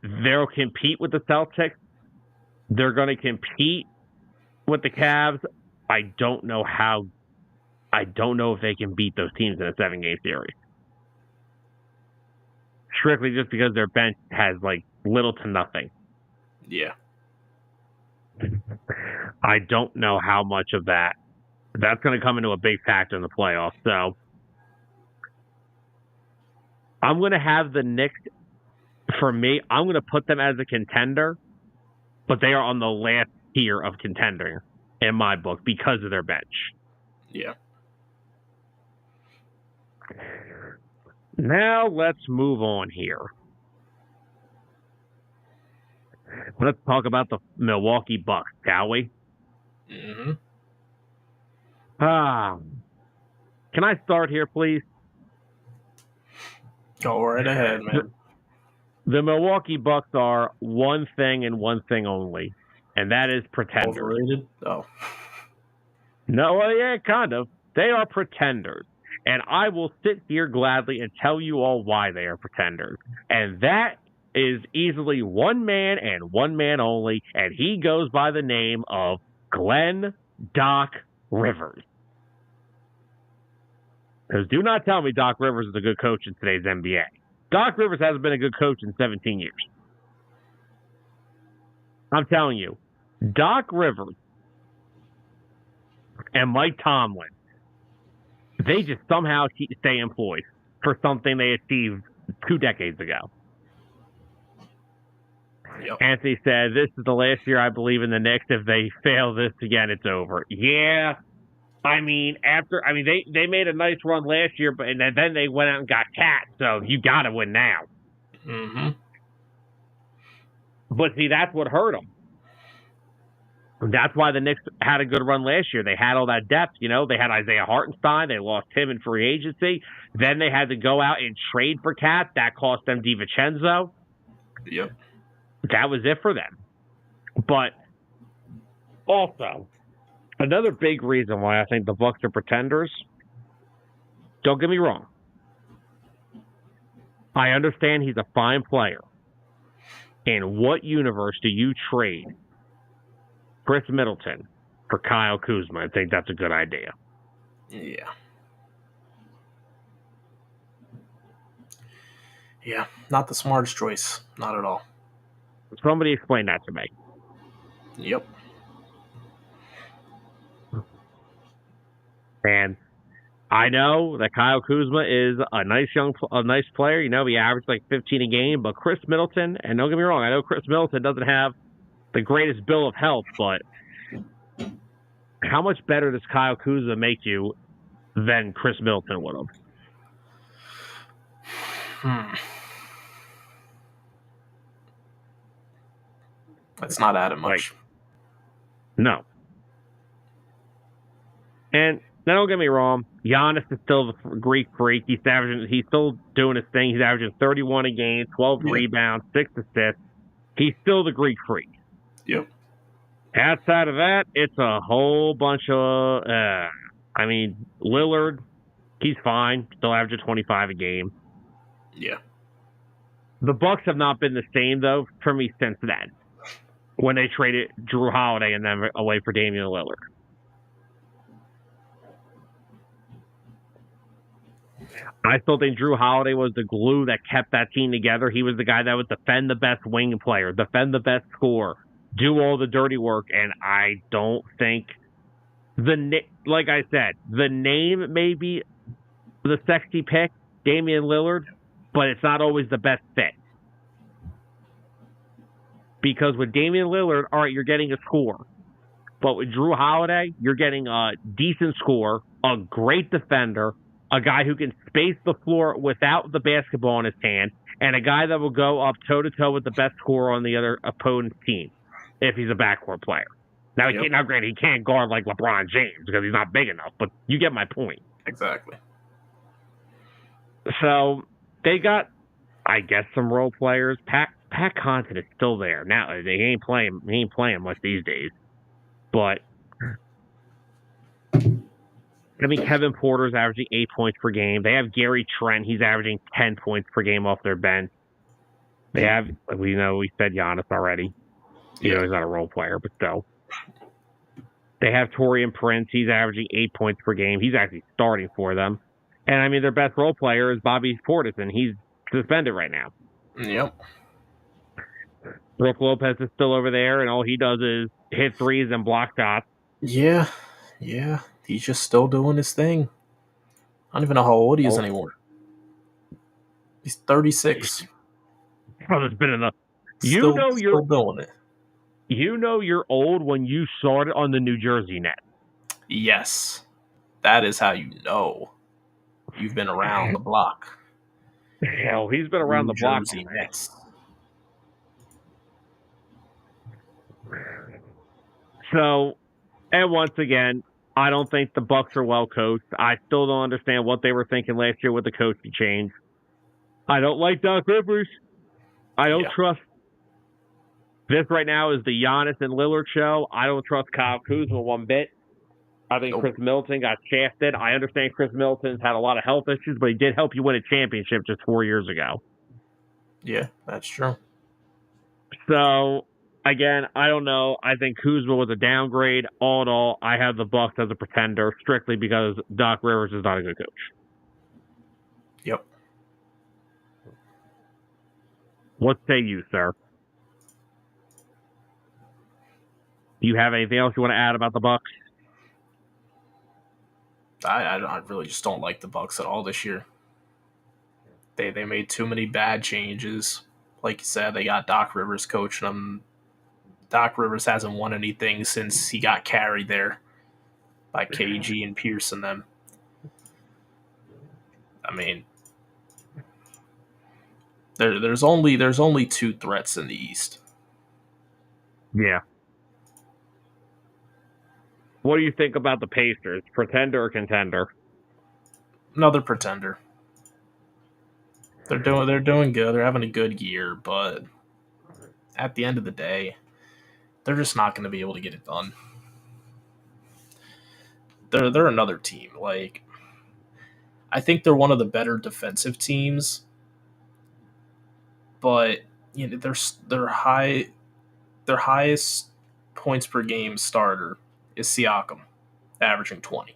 they'll compete with the Celtics. They're going to compete with the Cavs. I don't know if they can beat those teams in a 7-game series. Strictly just because their bench has, little to nothing. Yeah. I don't know how much of that. That's going to come into a big factor in the playoffs. So, I'm going to have the Knicks, for me, I'm going to put them as a contender, but they are on the last tier of contender in my book because of their bench. Yeah. Now let's move on here. Let's talk about the Milwaukee Bucks, shall we? Mm-hmm. Can I start here, please? Go right ahead, man. The Milwaukee Bucks are one thing and one thing only, and that is pretenders. Overrated? Oh. No, well, yeah, kind of. They are pretenders. And I will sit here gladly and tell you all why they are pretenders. And that is easily one man and one man only, and he goes by the name of Glenn Doc Rivers. Because do not tell me Doc Rivers is a good coach in today's NBA. Doc Rivers hasn't been a good coach in 17 years. I'm telling you, Doc Rivers and Mike Tomlin, they just somehow stay employed for something they achieved 2 decades ago. Yep. Anthony said, this is the last year I believe in the Knicks. If they fail this again, it's over. Yeah. They made a nice run last year, but then they went out and got Cat, so you got to win now. Mm-hmm. But see, that's what hurt them. That's why the Knicks had a good run last year. They had all that depth, They had Isaiah Hartenstein. They lost him in free agency. Then they had to go out and trade for Cat. That cost them DiVincenzo. Yep. That was it for them. But also, another big reason why I think the Bucks are pretenders, don't get me wrong. I understand he's a fine player. In what universe do you trade Chris Middleton for Kyle Kuzma? I think that's a good idea. Yeah. Yeah, not the smartest choice. Not at all. Somebody explain that to me. Yep. And I know that Kyle Kuzma is a nice player. You know, he averaged like 15 a game, but Chris Middleton, and don't get me wrong, I know Chris Middleton doesn't have the greatest bill of health, but how much better does Kyle Kuzma make you than Chris Middleton would have? It's not adding Like, much. no. And now don't get me wrong, Giannis is still the Greek freak. He's still doing his thing. He's averaging 31 a game, 12 rebounds, 6 assists. He's still the Greek freak. Yep. Outside of that, it's a whole bunch of. Lillard, he's fine, still averaging 25 a game. Yeah. The Bucks have not been the same though for me since then, when they traded Drew Holiday and then away for Damian Lillard. I still think Drew Holiday was the glue that kept that team together. He was the guy that would defend the best wing player, defend the best scorer, do all the dirty work, and I don't think like I said, the name may be the sexy pick, Damian Lillard, but it's not always the best fit. Because with Damian Lillard, all right, you're getting a score. But with Drew Holiday, you're getting a decent score, a great defender, a guy who can space the floor without the basketball in his hand, and a guy that will go up toe-to-toe with the best scorer on the other opponent's team if he's a backcourt player. Now, granted, he can't guard like LeBron James because he's not big enough, but you get my point. Exactly. So they got, I guess, some role players. Pat Connaughton is still there. Now, he ain't playing much these days. But Kevin Porter's averaging 8 points per game. They have Gary Trent. He's averaging 10 points per game off their bench. They have, we said Giannis already. You know, he's not a role player, but still. They have Taurean Prince. He's averaging 8 points per game. He's actually starting for them. And, their best role player is Bobby Portis, and he's suspended right now. Yep. Brook Lopez is still over there, and all he does is hit threes and block shots. Yeah. He's just still doing his thing. I don't even know how old he is anymore. He's 36. Oh, there's been enough. Still doing it. You know you're old when you saw it on the New Jersey Nets. Yes. That is how you know you've been around the block. Hell, he's been around the block. Jersey Nets. So, and once again, I don't think the Bucks are well coached. I still don't understand what they were thinking last year with the coaching change. I don't like Doc Rivers. I don't trust. This right now is the Giannis and Lillard show. I don't trust Kyle Kuzma one bit. I think Chris Middleton got shafted. I understand Chris Middleton's had a lot of health issues, but he did help you win a championship just 4 years ago. Yeah, that's true. So, again, I don't know. I think Kuzma was a downgrade. All in all, I have the Bucks as a pretender strictly because Doc Rivers is not a good coach. Yep. What say you, sir? Do you have anything else you want to add about the Bucks? I really just don't like the Bucks at all this year. They made too many bad changes. Like you said, they got Doc Rivers coaching them. Doc Rivers hasn't won anything since he got carried there by KG and Pierce and them. There's only two threats in the East. Yeah. What do you think about the Pacers? Pretender or contender? Another pretender. They're doing good. They're having a good year, but at the end of the day, they're just not going to be able to get it done. They're another team. Like, I think they're one of the better defensive teams, but their highest points per game starter is Siakam, averaging 20.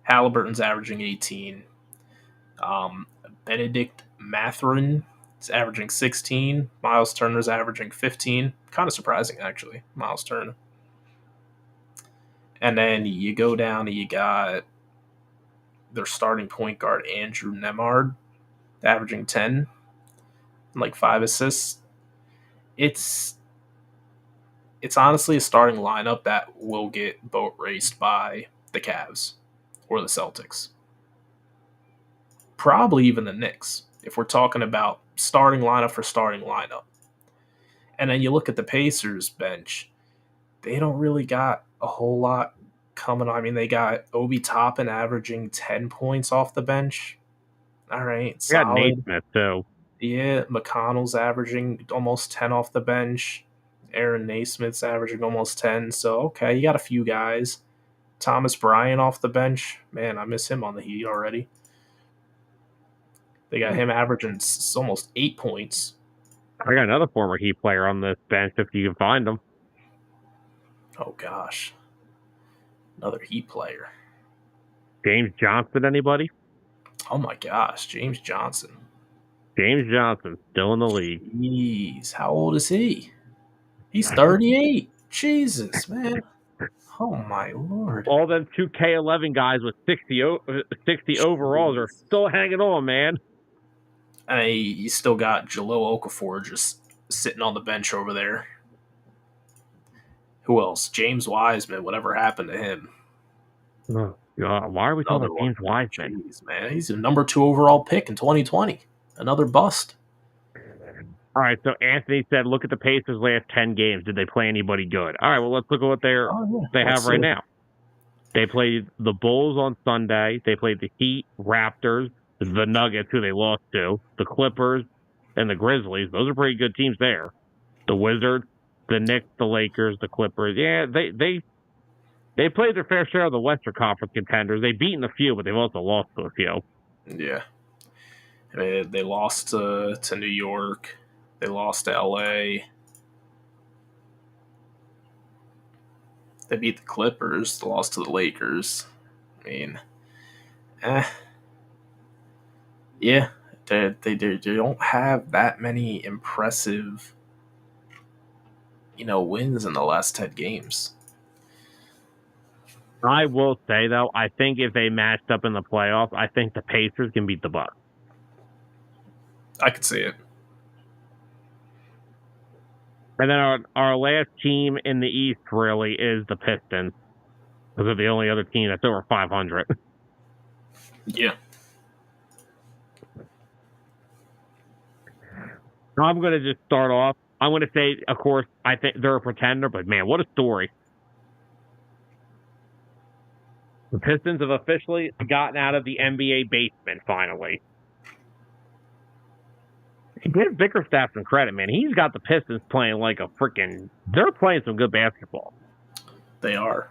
Halliburton's averaging 18. Benedict Mathurin is averaging 16. Miles Turner's averaging 15. Kind of surprising, actually, Miles Turner. And then you go down and you got their starting point guard, Andrew Nemard, averaging 10 and like 5 assists. It's honestly a starting lineup that will get boat raced by the Cavs or the Celtics. Probably even the Knicks, if we're talking about starting lineup for starting lineup. And then you look at the Pacers bench, they don't really got a whole lot coming on. I mean, they got Obi Toppin averaging 10 points off the bench. All right, I got solid. Naismith, too. Yeah, McConnell's averaging almost 10 off the bench. Aaron Naismith's averaging almost 10. So, okay, you got a few guys. Thomas Bryant off the bench. Man, I miss him on the Heat already. They got him averaging almost 8 points. I got another former Heat player on this bench if you can find him. Oh, gosh. Another Heat player. James Johnson, anybody? Oh, my gosh. James Johnson. James Johnson, still in the league. Jeez, how old is he? He's 38. Jesus, man. Oh, my Lord. All them 2K11 guys with 60 overalls are still hanging on, man. Hey, you still got Jahlil Okafor just sitting on the bench over there. Who else? James Wiseman. Whatever happened to him? Oh, God. Why are we talking about James Wiseman? Jeez, man. He's a number 2 overall pick in 2020. Another bust. All right, so Anthony said, look at the Pacers' last 10 games. Did they play anybody good? All right, well, let's look at what they have right now. They played the Bulls on Sunday. They played the Heat, Raptors, the Nuggets, who they lost to, the Clippers, and the Grizzlies. Those are pretty good teams there. The Wizards, the Knicks, the Lakers, the Clippers. Yeah, they played their fair share of the Western Conference contenders. They've beaten a few, but they've also lost to a few. Yeah. They lost to New York. They lost to LA. They beat the Clippers. They lost to the Lakers. I mean, yeah, they don't have that many impressive, wins in the last 10 games. I will say, though, I think if they matched up in the playoffs, I think the Pacers can beat the Bucks. I could see it. And then our last team in the East really is the Pistons, because they're the only other team that's over 500. Yeah. I'm going to just start off. I'm going to say, of course, I think they're a pretender, but man, what a story. The Pistons have officially gotten out of the NBA basement, finally. Give Bickerstaff some credit, man. He's got the Pistons playing like a freaking... They're playing some good basketball. They are.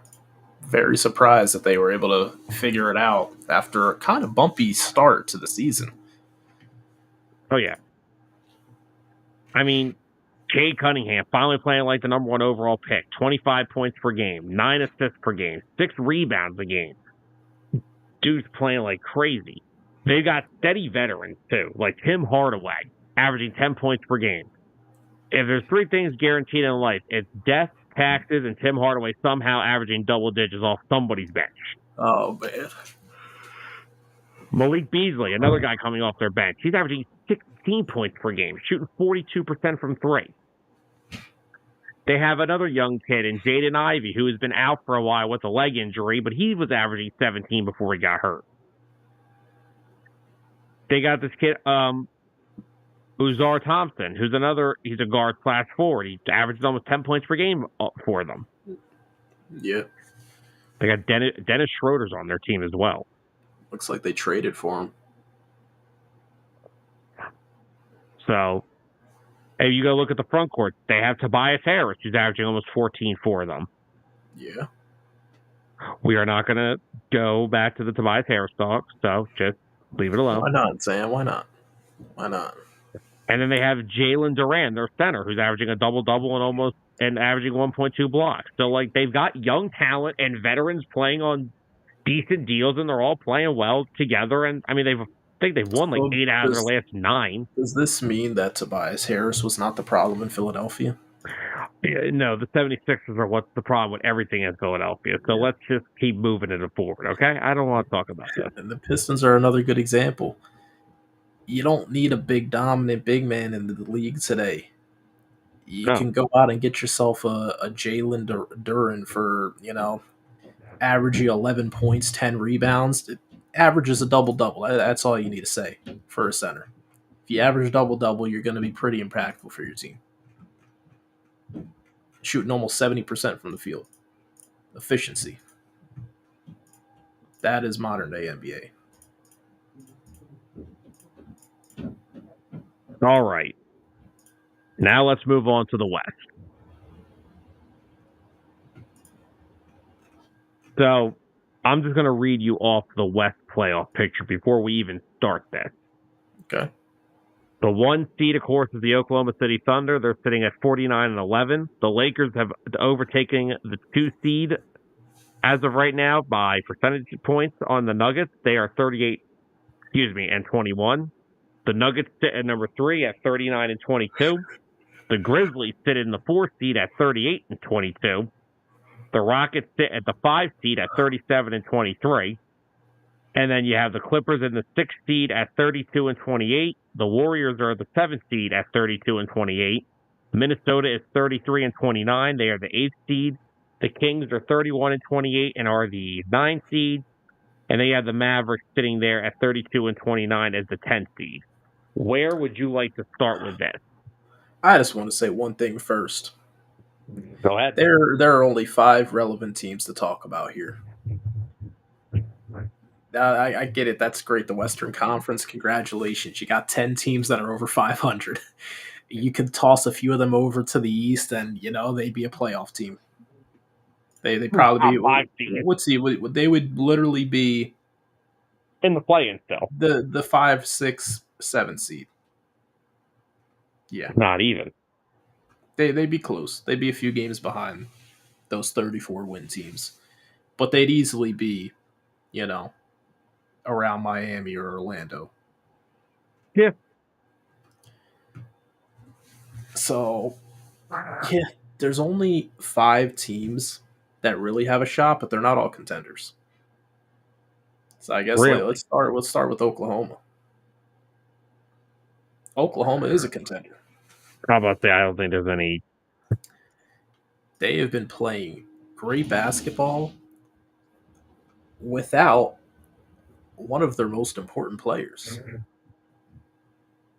Very surprised that they were able to figure it out after a kind of bumpy start to the season. Oh, yeah. I mean, Cade Cunningham finally playing like the number 1 overall pick. 25 points per game, 9 assists per game, 6 rebounds a game. Dude's playing like crazy. They got steady veterans, too, like Tim Hardaway, averaging 10 points per game. If there's 3 things guaranteed in life, it's death, taxes, and Tim Hardaway somehow averaging double digits off somebody's bench. Oh, man. Malik Beasley, another guy coming off their bench. He's averaging 16 points per game, shooting 42% from 3. They have another young kid in Jaden Ivey, who has been out for a while with a leg injury, but he was averaging 17 before he got hurt. They got this kid, Uzar Thompson, he's a guard/forward. He averages almost 10 points per game for them. Yeah. They got Dennis Schroeder's on their team as well. Looks like they traded for him. So, if you go look at the front court, they have Tobias Harris, who's averaging almost 14 for them. Yeah. We are not going to go back to the Tobias Harris talk, so just leave it alone. Why not, Sam? Why not? And then they have Jalen Duran, their center, who's averaging a double-double and averaging 1.2 blocks. So, like, they've got young talent and veterans playing on decent deals, and they're all playing well together. And, I mean, think they've won like So 8 out of their last 9. does this mean that Tobias Harris was not the problem in Philadelphia? Yeah, no, the 76ers are what's the problem with everything in Philadelphia. So let's just keep moving it forward, okay? I don't want to talk about this. And the Pistons are another good example. You don't need a big dominant big man in the league today. You No. can go out and get yourself a Jalen Duran for, averaging 11 points, 10 rebounds. It averages a double-double. That's all you need to say for a center. If you average double-double, you're going to be pretty impactful for your team. Shooting almost 70% from the field. Efficiency. That is modern-day NBA. All right. Now let's move on to the West. So I'm just going to read you off the West playoff picture before we even start this. Okay. The 1 seed, of course, is the Oklahoma City Thunder. They're sitting at 49-11. The Lakers have overtaken the 2 seed as of right now by percentage points on the Nuggets. They are 21. The Nuggets sit at number 3 at 39-22. The Grizzlies sit in the 4th seed at 38-22. The Rockets sit at the 5 seed at 37-23. And then you have the Clippers in the 6th seed at 32-28. The Warriors are the 7th seed at 32-28. Minnesota is 33-29. They are the 8th seed. The Kings are 31-28 and are the 9th seed. And then you have the Mavericks sitting there at 32-29 as the 10th seed. Where would you like to start with this? I just want to say one thing first. Go ahead. There are only 5 relevant teams to talk about here. I get it. That's great. The Western Conference, congratulations. You got 10 teams that are over 500. You could toss a few of them over to the East, and they'd be a playoff team. They probably be. Let's see. They would literally be in the play-in still. The 5, 6, 7 seed. Yeah, not even. They'd be close. They'd be a few games behind those 34 win teams, but they'd easily be, around Miami or Orlando. Yeah. So, yeah, there's only 5 teams that really have a shot, but they're not all contenders. So I guess really? let's start with Oklahoma. Oklahoma is a contender. How about that? I don't think there's any. They have been playing great basketball without one of their most important players.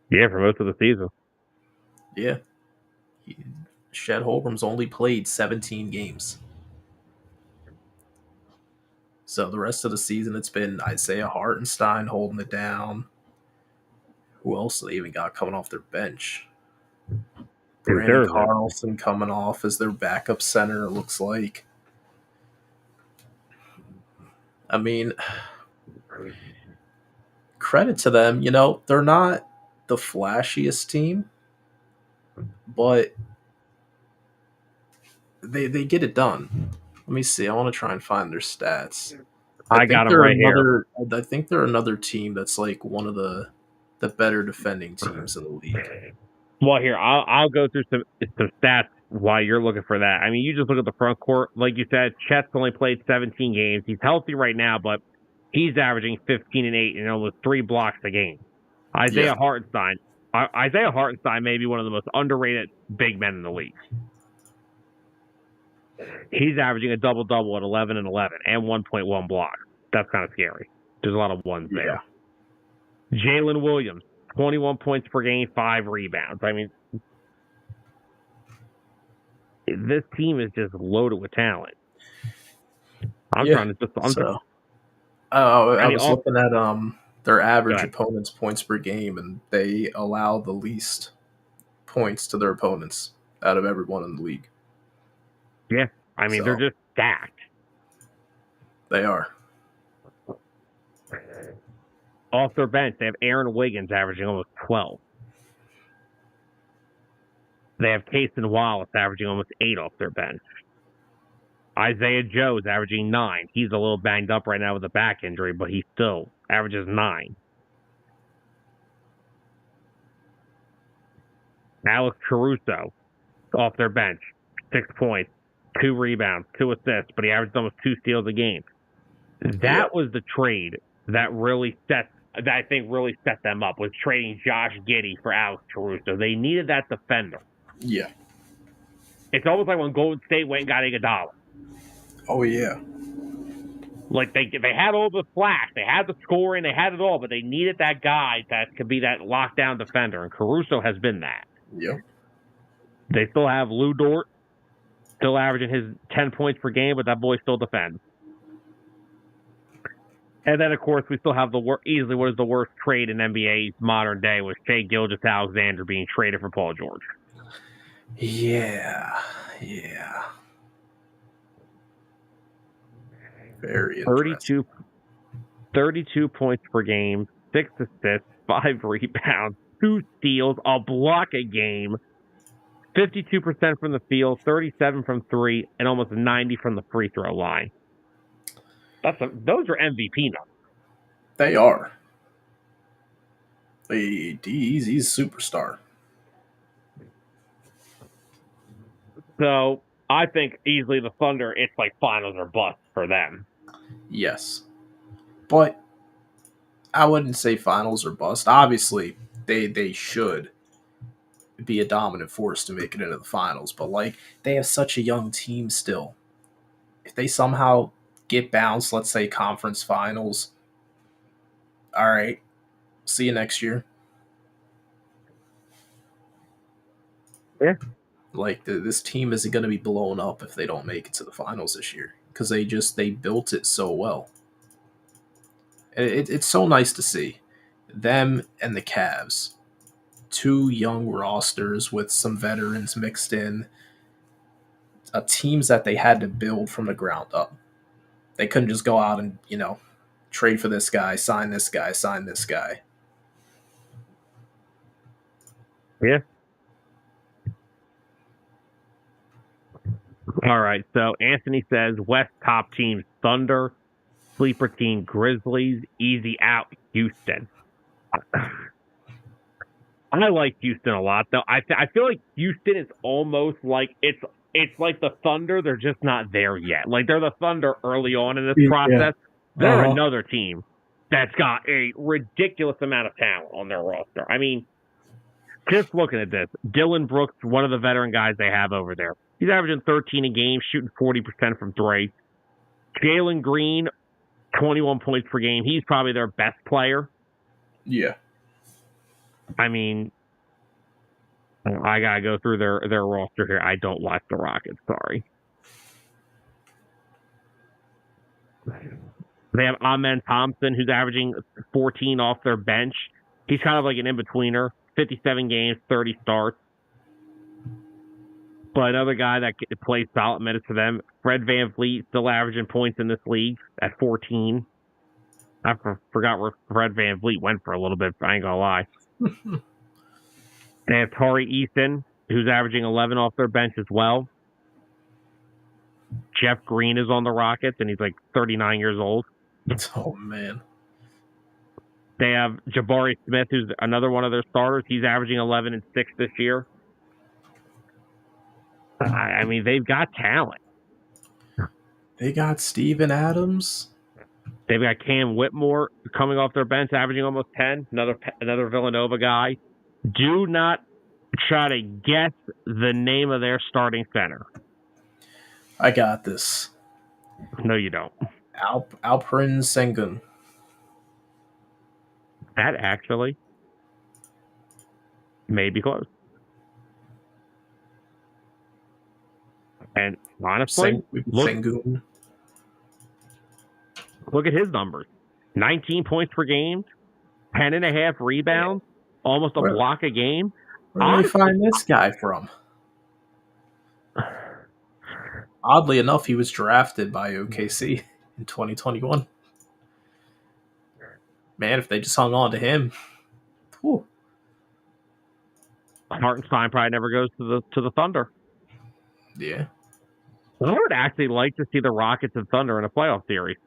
Yeah, for most of the season. Yeah. Shed Holmgren's only played 17 games. So the rest of the season, it's been Isaiah Hartenstein holding it down. Who else they even got coming off their bench? Brandon Carlson coming off as their backup center, it looks like. I mean, credit to them. They're not the flashiest team, but they get it done. Let me see. I want to try and find their stats. I got them right here. I think they're another team that's like one of the better defending teams in the league. Well, here I'll go through some stats while you're looking for that. I mean, you just look at the front court, like you said. Chet's only played 17 games. He's healthy right now, but he's averaging 15 and 8 and almost 3 blocks a game. Isaiah Hartenstein may be one of the most underrated big men in the league. He's averaging a double-double at 11 and 11 and 1.1 blocks. That's kind of scary. There's a lot of ones there. Jalen Williams, 21 points per game, 5 rebounds. I mean, this team is just loaded with talent. I was looking at their average opponents' points per game, and they allow the least points to their opponents out of everyone in the league. Yeah, I mean, they're just stacked. They are. Off their bench, they have Aaron Wiggins averaging almost 12. They have Cason Wallace averaging almost 8 off their bench. Isaiah Joe's averaging 9. He's a little banged up right now with a back injury, but he still averages 9. Alex Caruso off their bench, 6 points, 2 rebounds, 2 assists, but he averaged almost 2 steals a game. That was the trade that I think really set them up, was trading Josh Giddey for Alex Caruso. They needed that defender. Yeah. It's almost like when Golden State went and got Iguodala. Oh yeah. Like they had all the flash, they had the scoring, they had it all, but they needed that guy that could be that lockdown defender, and Caruso has been that. Yep. They still have Lou Dort, still averaging his 10 points per game, but that boy still defends. And then, of course, we still have easily what is the worst trade in NBA's modern day, with Shai Gilgeous-Alexander being traded for Paul George. Yeah. Very interesting. 32 points per game, 6 assists, 5 rebounds, 2 steals, a block a game, 52% from the field, 37 from 3, and almost 90 from the free throw line. Those are MVP numbers. They are. He's a superstar. So I think easily the Thunder, it's like finals or bust for them. Yes. But I wouldn't say finals or bust. Obviously, they should be a dominant force to make it into the finals. But like, they have such a young team still. If they somehow get bounced, let's say conference finals, all right, see you next year. Yeah. Like, this team isn't going to be blown up if they don't make it to the finals this year, because they built it so well. It's so nice to see them and the Cavs, 2 young rosters with some veterans mixed in, teams that they had to build from the ground up. They couldn't just go out and, trade for this guy, sign this guy, sign this guy. Yeah. All right. So Anthony says West top teams Thunder, sleeper team Grizzlies, easy out Houston. I like Houston a lot, though. I feel like Houston is almost like it's like the Thunder. They're just not there yet. Like, they're the Thunder early on in this process. They're another team that's got a ridiculous amount of talent on their roster. I mean, just looking at this, Dylan Brooks, one of the veteran guys they have over there, he's averaging 13 a game, shooting 40% from 3. Jalen Green, 21 points per game. He's probably their best player. Yeah. I mean, I gotta go through their roster here. I don't watch the Rockets. Sorry. They have Amen Thompson, who's averaging 14 off their bench. He's kind of like an in-betweener. 57 games, 30 starts. But another guy that plays solid minutes for them, Fred VanVleet, still averaging points in this league at 14. I forgot where Fred VanVleet went for a little bit, I ain't gonna lie. They have Tari Eason, who's averaging 11 off their bench as well. Jeff Green is on the Rockets, and he's like 39 years old. Oh, man. They have Jabari Smith, who's another one of their starters. He's averaging 11 and 6 this year. I mean, they've got talent. They got Steven Adams. They've got Cam Whitmore coming off their bench, averaging almost 10. Another Villanova guy. Do not try to guess the name of their starting center. I got this. No, you don't. Alperen Sengun. That actually may be close. And honestly, Sengun. Look at his numbers. 19 points per game, 10.5 rebounds, almost a block a game. Where did we find this guy from? Oddly enough, he was drafted by OKC in 2021. Man, if they just hung on to him. Whew. Hartenstein probably never goes to the Thunder. Yeah. I would actually like to see the Rockets and Thunder in a playoff series.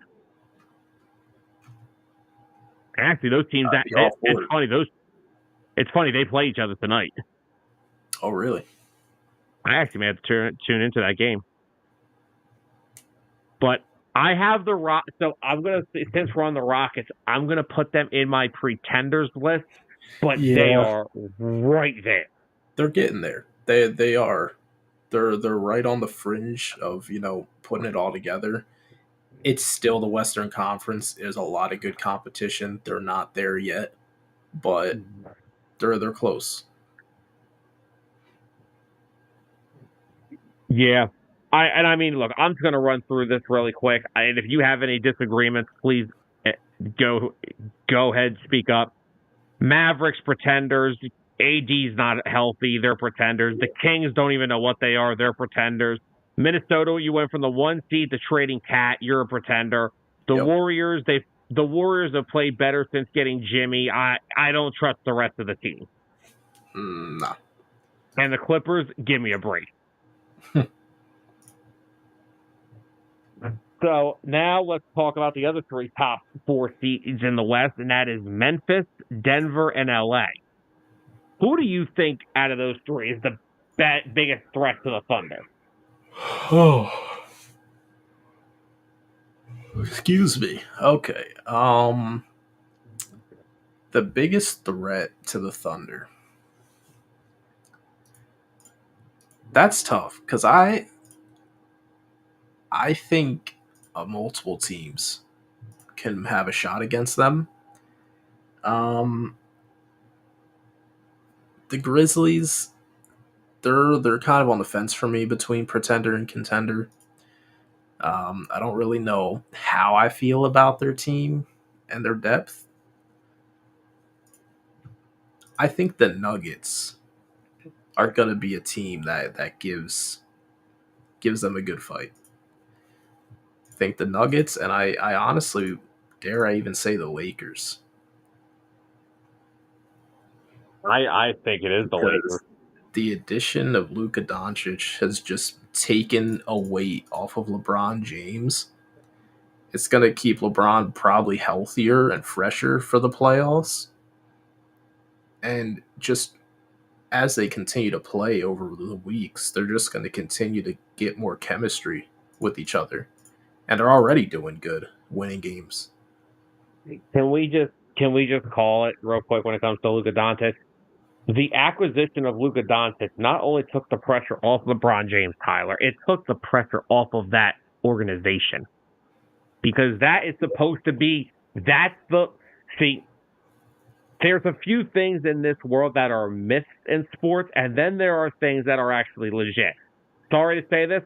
Actually, those teams it's funny they play each other tonight. Oh, really? I actually may have to tune into that game. But I have the Rock. So I'm gonna, since we're on the Rockets, I'm gonna put them in my pretenders list. But they Yeah, are right there. they're getting there. They are. They're right on the fringe of putting it all together. It's still the Western Conference. There's a lot of good competition. They're not there yet, but they're close. Yeah. I mean, look, I'm just going to run through this really quick. And if you have any disagreements, please eh, go go ahead, speak up. Mavericks pretenders. AD's not healthy. They're pretenders. The Kings don't even know what they are. They're pretenders. Minnesota, you went from the 1 seed to trading Cat. You're a pretender. The Yep. Warriors, the Warriors have played better since getting Jimmy. I don't trust the rest of the team. Nah. And the Clippers, give me a break. So now let's talk about the other three top 4 seeds in the West, and that is Memphis, Denver, and LA. Who do you think out of those three is the biggest threat to the Thunder? Oh, excuse me. Okay. The biggest threat to the Thunder. That's tough because I think multiple teams can have a shot against them. Um, the Grizzlies, they're kind of on the fence for me between pretender and contender. I don't really know how I feel about their team and their depth. I think the Nuggets are going to be a team that gives them a good fight. I think the Nuggets, and I honestly dare I even say the Lakers, I think it is the Lakers. because the addition of Luka Doncic has just taken a weight off of LeBron James. It's going to keep LeBron probably healthier and fresher for the playoffs. And just as they continue to play over the weeks, they're just going to continue to get more chemistry with each other. And they're already doing good, winning games. Can we just call it real quick when it comes to Luka Doncic? The acquisition of Luka Doncic not only took the pressure off LeBron James, Tyler, it took the pressure off of that organization. Because that is supposed to be there's a few things in this world that are myths in sports, and then there are things that are actually legit. Sorry to say this,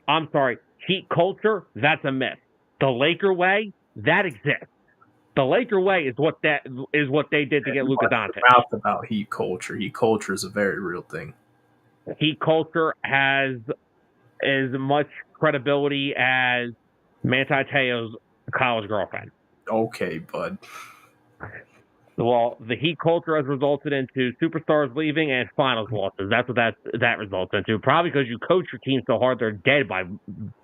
I'm sorry, heat culture, that's a myth. The Laker way, that exists. The Laker way is what they did to get Luka Doncic. Mouth about heat culture. Heat culture is a very real thing. Heat culture has as much credibility as Manti Te'o's college girlfriend. Okay, bud. Well, the heat culture has resulted into superstars leaving and finals losses. That's what that results into. Probably because you coach your team so hard they're dead by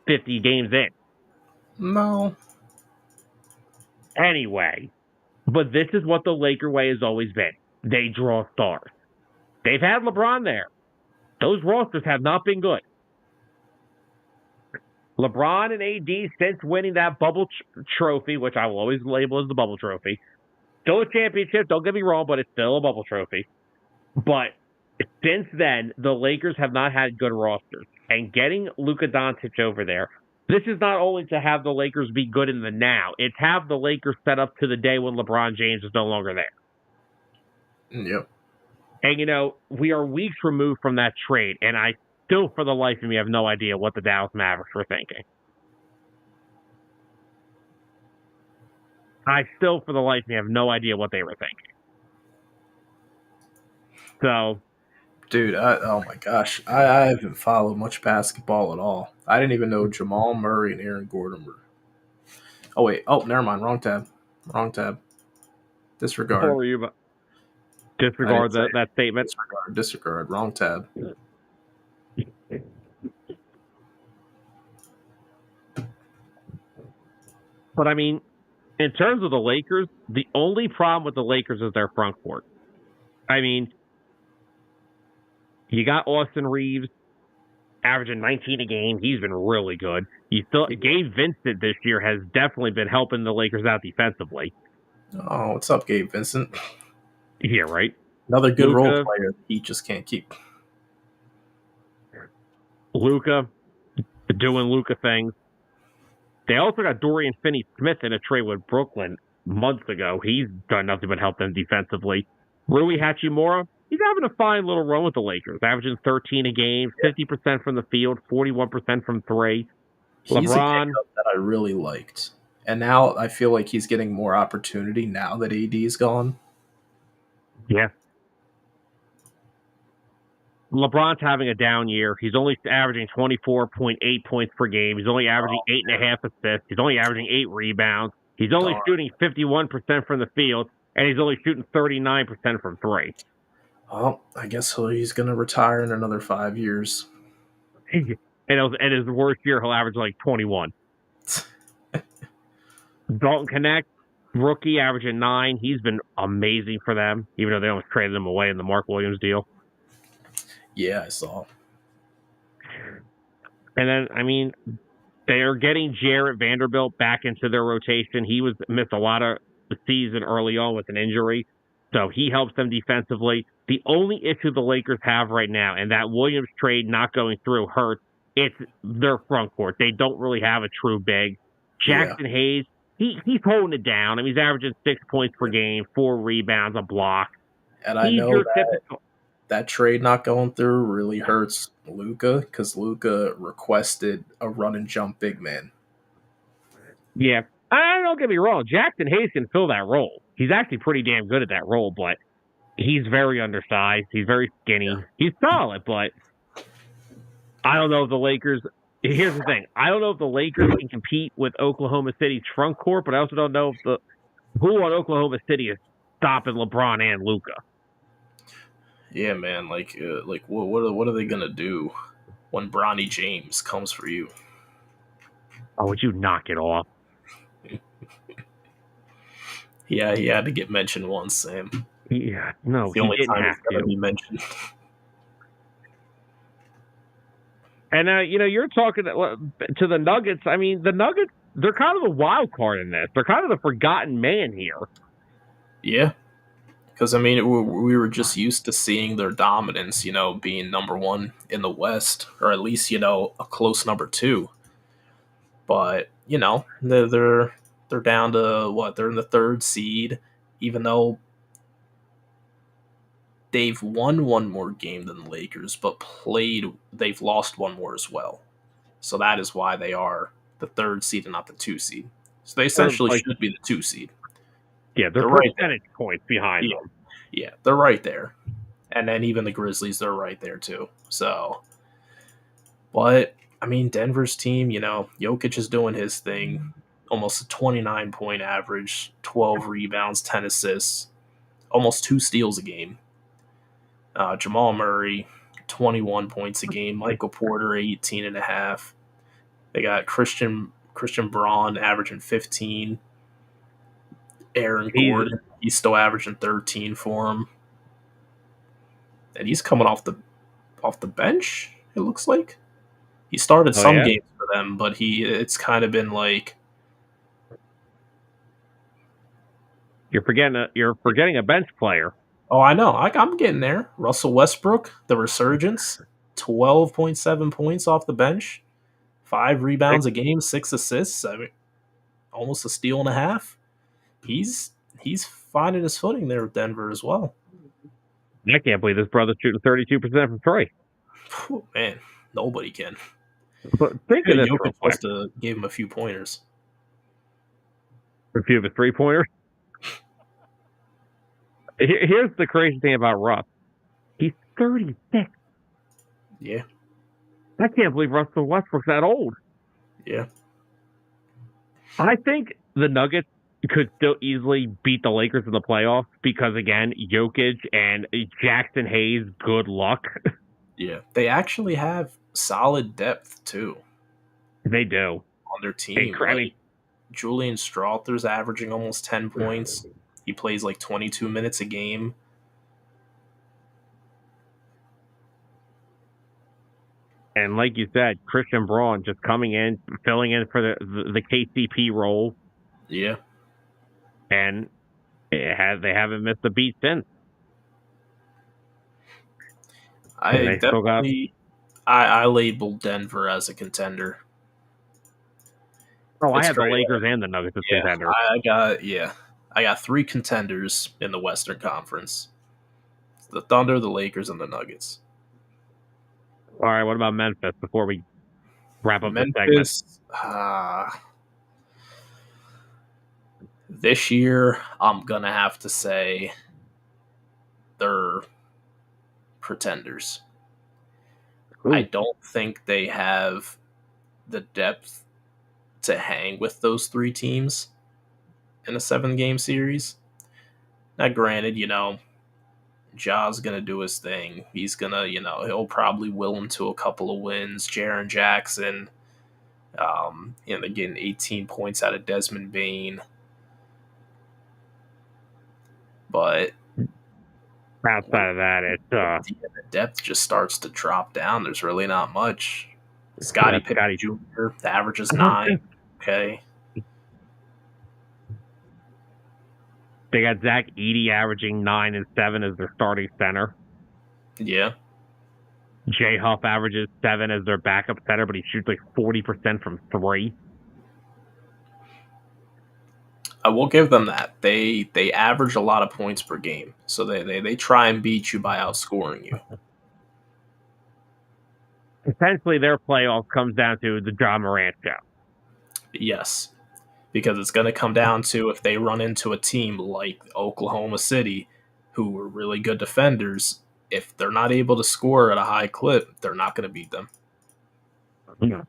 50 games in. No. Anyway, but this is what the Laker way has always been. They draw stars. They've had LeBron there. Those rosters have not been good. LeBron and AD, since winning that bubble trophy, which I will always label as the bubble trophy, still a championship, don't get me wrong, but it's still a bubble trophy. But since then, the Lakers have not had good rosters. And getting Luka Doncic over there, this is not only to have the Lakers be good in the now, it's have the Lakers set up to the day when LeBron James is no longer there. Yep. And, we are weeks removed from that trade, and I still, for the life of me, have no idea what the Dallas Mavericks were thinking. I still, for the life of me, have no idea what they were thinking. So, dude, oh my gosh, I haven't followed much basketball at all. I didn't even know Jamal Murray and Aaron Gordon were. Oh wait, oh never mind, wrong tab. Disregard. what were you about? Disregard that statement. Disregard. Wrong tab. But I mean, in terms of the Lakers, the only problem with the Lakers is their front court. I mean, You got Austin Reeves averaging 19 a game. He's been really good. Gabe Vincent this year has definitely been helping the Lakers out defensively. Oh, what's up, Gabe Vincent? Yeah, right. Another good role Luka, player he just can't keep. Luka doing Luka things. They also got Dorian Finney-Smith in a trade with Brooklyn months ago. He's done nothing but help them defensively. Rui Hachimura, he's having a fine little run with the Lakers, averaging 13 a game, 50% from the field, 41% from three. He's a LeBron, pickup that I really liked. And now I feel like he's getting more opportunity now that AD's gone. yeah. LeBron's having a down year. He's only averaging 24.8 points per game. He's only averaging 8.5 assists. He's only averaging 8 rebounds. He's only shooting 51% from the field, and he's only shooting 39% from three. Well, I guess he's going to retire in another 5 years. And his worst year, he'll average like 21. Dalton Connect, rookie, averaging 9. He's been amazing for them, even though they almost traded him away in the Mark Williams deal. Yeah, I saw. And then, I mean, they are getting Jarrett Vanderbilt back into their rotation. He missed a lot of the season early on with an injury, so he helps them defensively. The only issue the Lakers have right now, and that Williams trade not going through hurts, it's their front court. They don't really have a true big. Jackson Hayes, he's holding it down. I mean, he's averaging 6 points per game, 4 rebounds, a block. And I know that trade not going through really hurts Luka because Luka requested a run and jump big man. Yeah. Don't get me wrong. Jackson Hayes can fill that role. He's actually pretty damn good at that role, but he's very undersized. He's very skinny. Yeah. He's solid, but I don't know if the Lakers... Here's the thing. I don't know if the Lakers can compete with Oklahoma City's front court, but I also don't know if who on Oklahoma City is stopping LeBron and Luka. Yeah, man. What are they gonna do when Bronny James comes for you? Oh, would you knock it off? Yeah, he had to get mentioned once, Sam. Yeah, no, it's the only time he's gonna be mentioned. And you're talking to the Nuggets. I mean, the Nuggets, they're kind of the wild card in this. They're kind of the forgotten man here. Yeah. Because, I mean, we were just used to seeing their dominance, being number one in the West, or at least, a close number 2. But, they're down to what? They're in the 3rd seed, even though they've won one more game than the Lakers, but they've lost one more as well. So that is why they are the 3rd seed and not the 2 seed. So they essentially should be the 2 seed. Yeah, they're percentage points behind them. Yeah, they're right there. And then even the Grizzlies, they're right there too. So, but, I mean, Denver's team, Jokic is doing his thing. Almost a 29-point average, 12 rebounds, 10 assists, almost 2 steals a game. Jamal Murray, 21 points a game. Michael Porter, 18.5. They got Christian Braun averaging 15. Aaron Gordon, he's still averaging 13 for him. And he's coming off the bench, it looks like. He started some games for them, but it's kind of been like... You're forgetting a bench player. Oh, I know. I'm getting there. Russell Westbrook, the resurgence, 12.7 points off the bench, 5 rebounds a game, 6 assists, almost a steal and a half. He's finding his footing there with Denver as well. I can't believe this brother's shooting 32% from three. Oh, man, nobody can. But think of this. Jokic must have gave him a few pointers. A few of his 3-pointers. Here's the crazy thing about Russ. He's 36. Yeah. I can't believe Russell Westbrook's that old. Yeah. I think the Nuggets could still easily beat the Lakers in the playoffs because, again, Jokic and Jackson Hayes, good luck. Yeah. They actually have solid depth, too. They do. On their team. Julian Strawther's averaging almost 10 points. He plays like 22 minutes a game. And like you said, Christian Braun just coming in, filling in for the KCP role, Yeah. and they haven't missed a beat since. And I they still got. definitely I labeled Denver as a contender. Oh, I It's had the great. Lakers and the Nuggets as Yeah, contenders. I got three contenders in the Western Conference: the Thunder, the Lakers, and the Nuggets. All right, what about Memphis before we wrap up this segment? Memphis, this year, I'm gonna have to say they're pretenders. I Ooh, don't think they have the depth to hang with those three teams in a 7 game series. Now, granted, Ja's gonna do his thing. He's gonna, he'll probably will him to a couple of wins. Jaron Jackson, they're getting 18 points out of Desmond Bain, but outside of that, it's the depth just starts to drop down. There's really not much. Scottie Pippen Scotty. Jr. The average is 9. Okay, They got Zach Edey averaging 9 and 7 as their starting center. yeah, Jay Huff averages 7 as their backup center, but he shoots like 40% from 3. I will give them that. They average a lot of points per game, so they try and beat you by outscoring you. Essentially, their playoff comes down to the Ja Morant show. Yes, because it's going to come down to if they run into a team like Oklahoma City, who were really good defenders. If they're not able to score at a high clip, they're not going to beat them. Yeah.